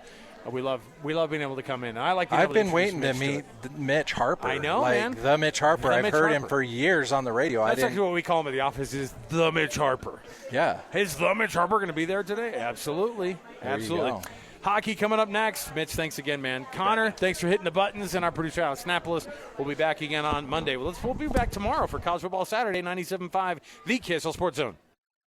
We love being able to come in. I've been waiting to meet Mitch Harper. I know, man. The Mitch Harper. I've heard him for years on the radio. That's actually what we call him at the office is the Mitch Harper. Yeah. Is the Mitch Harper going to be there today? Absolutely. Absolutely. Hockey coming up next. Mitch, thanks again, man. Connor, thanks for hitting the buttons. And our producer, Alex Snapolis, will be back again on Monday. We'll be back tomorrow for College Football Saturday, 97.5, the KSL Sports Zone.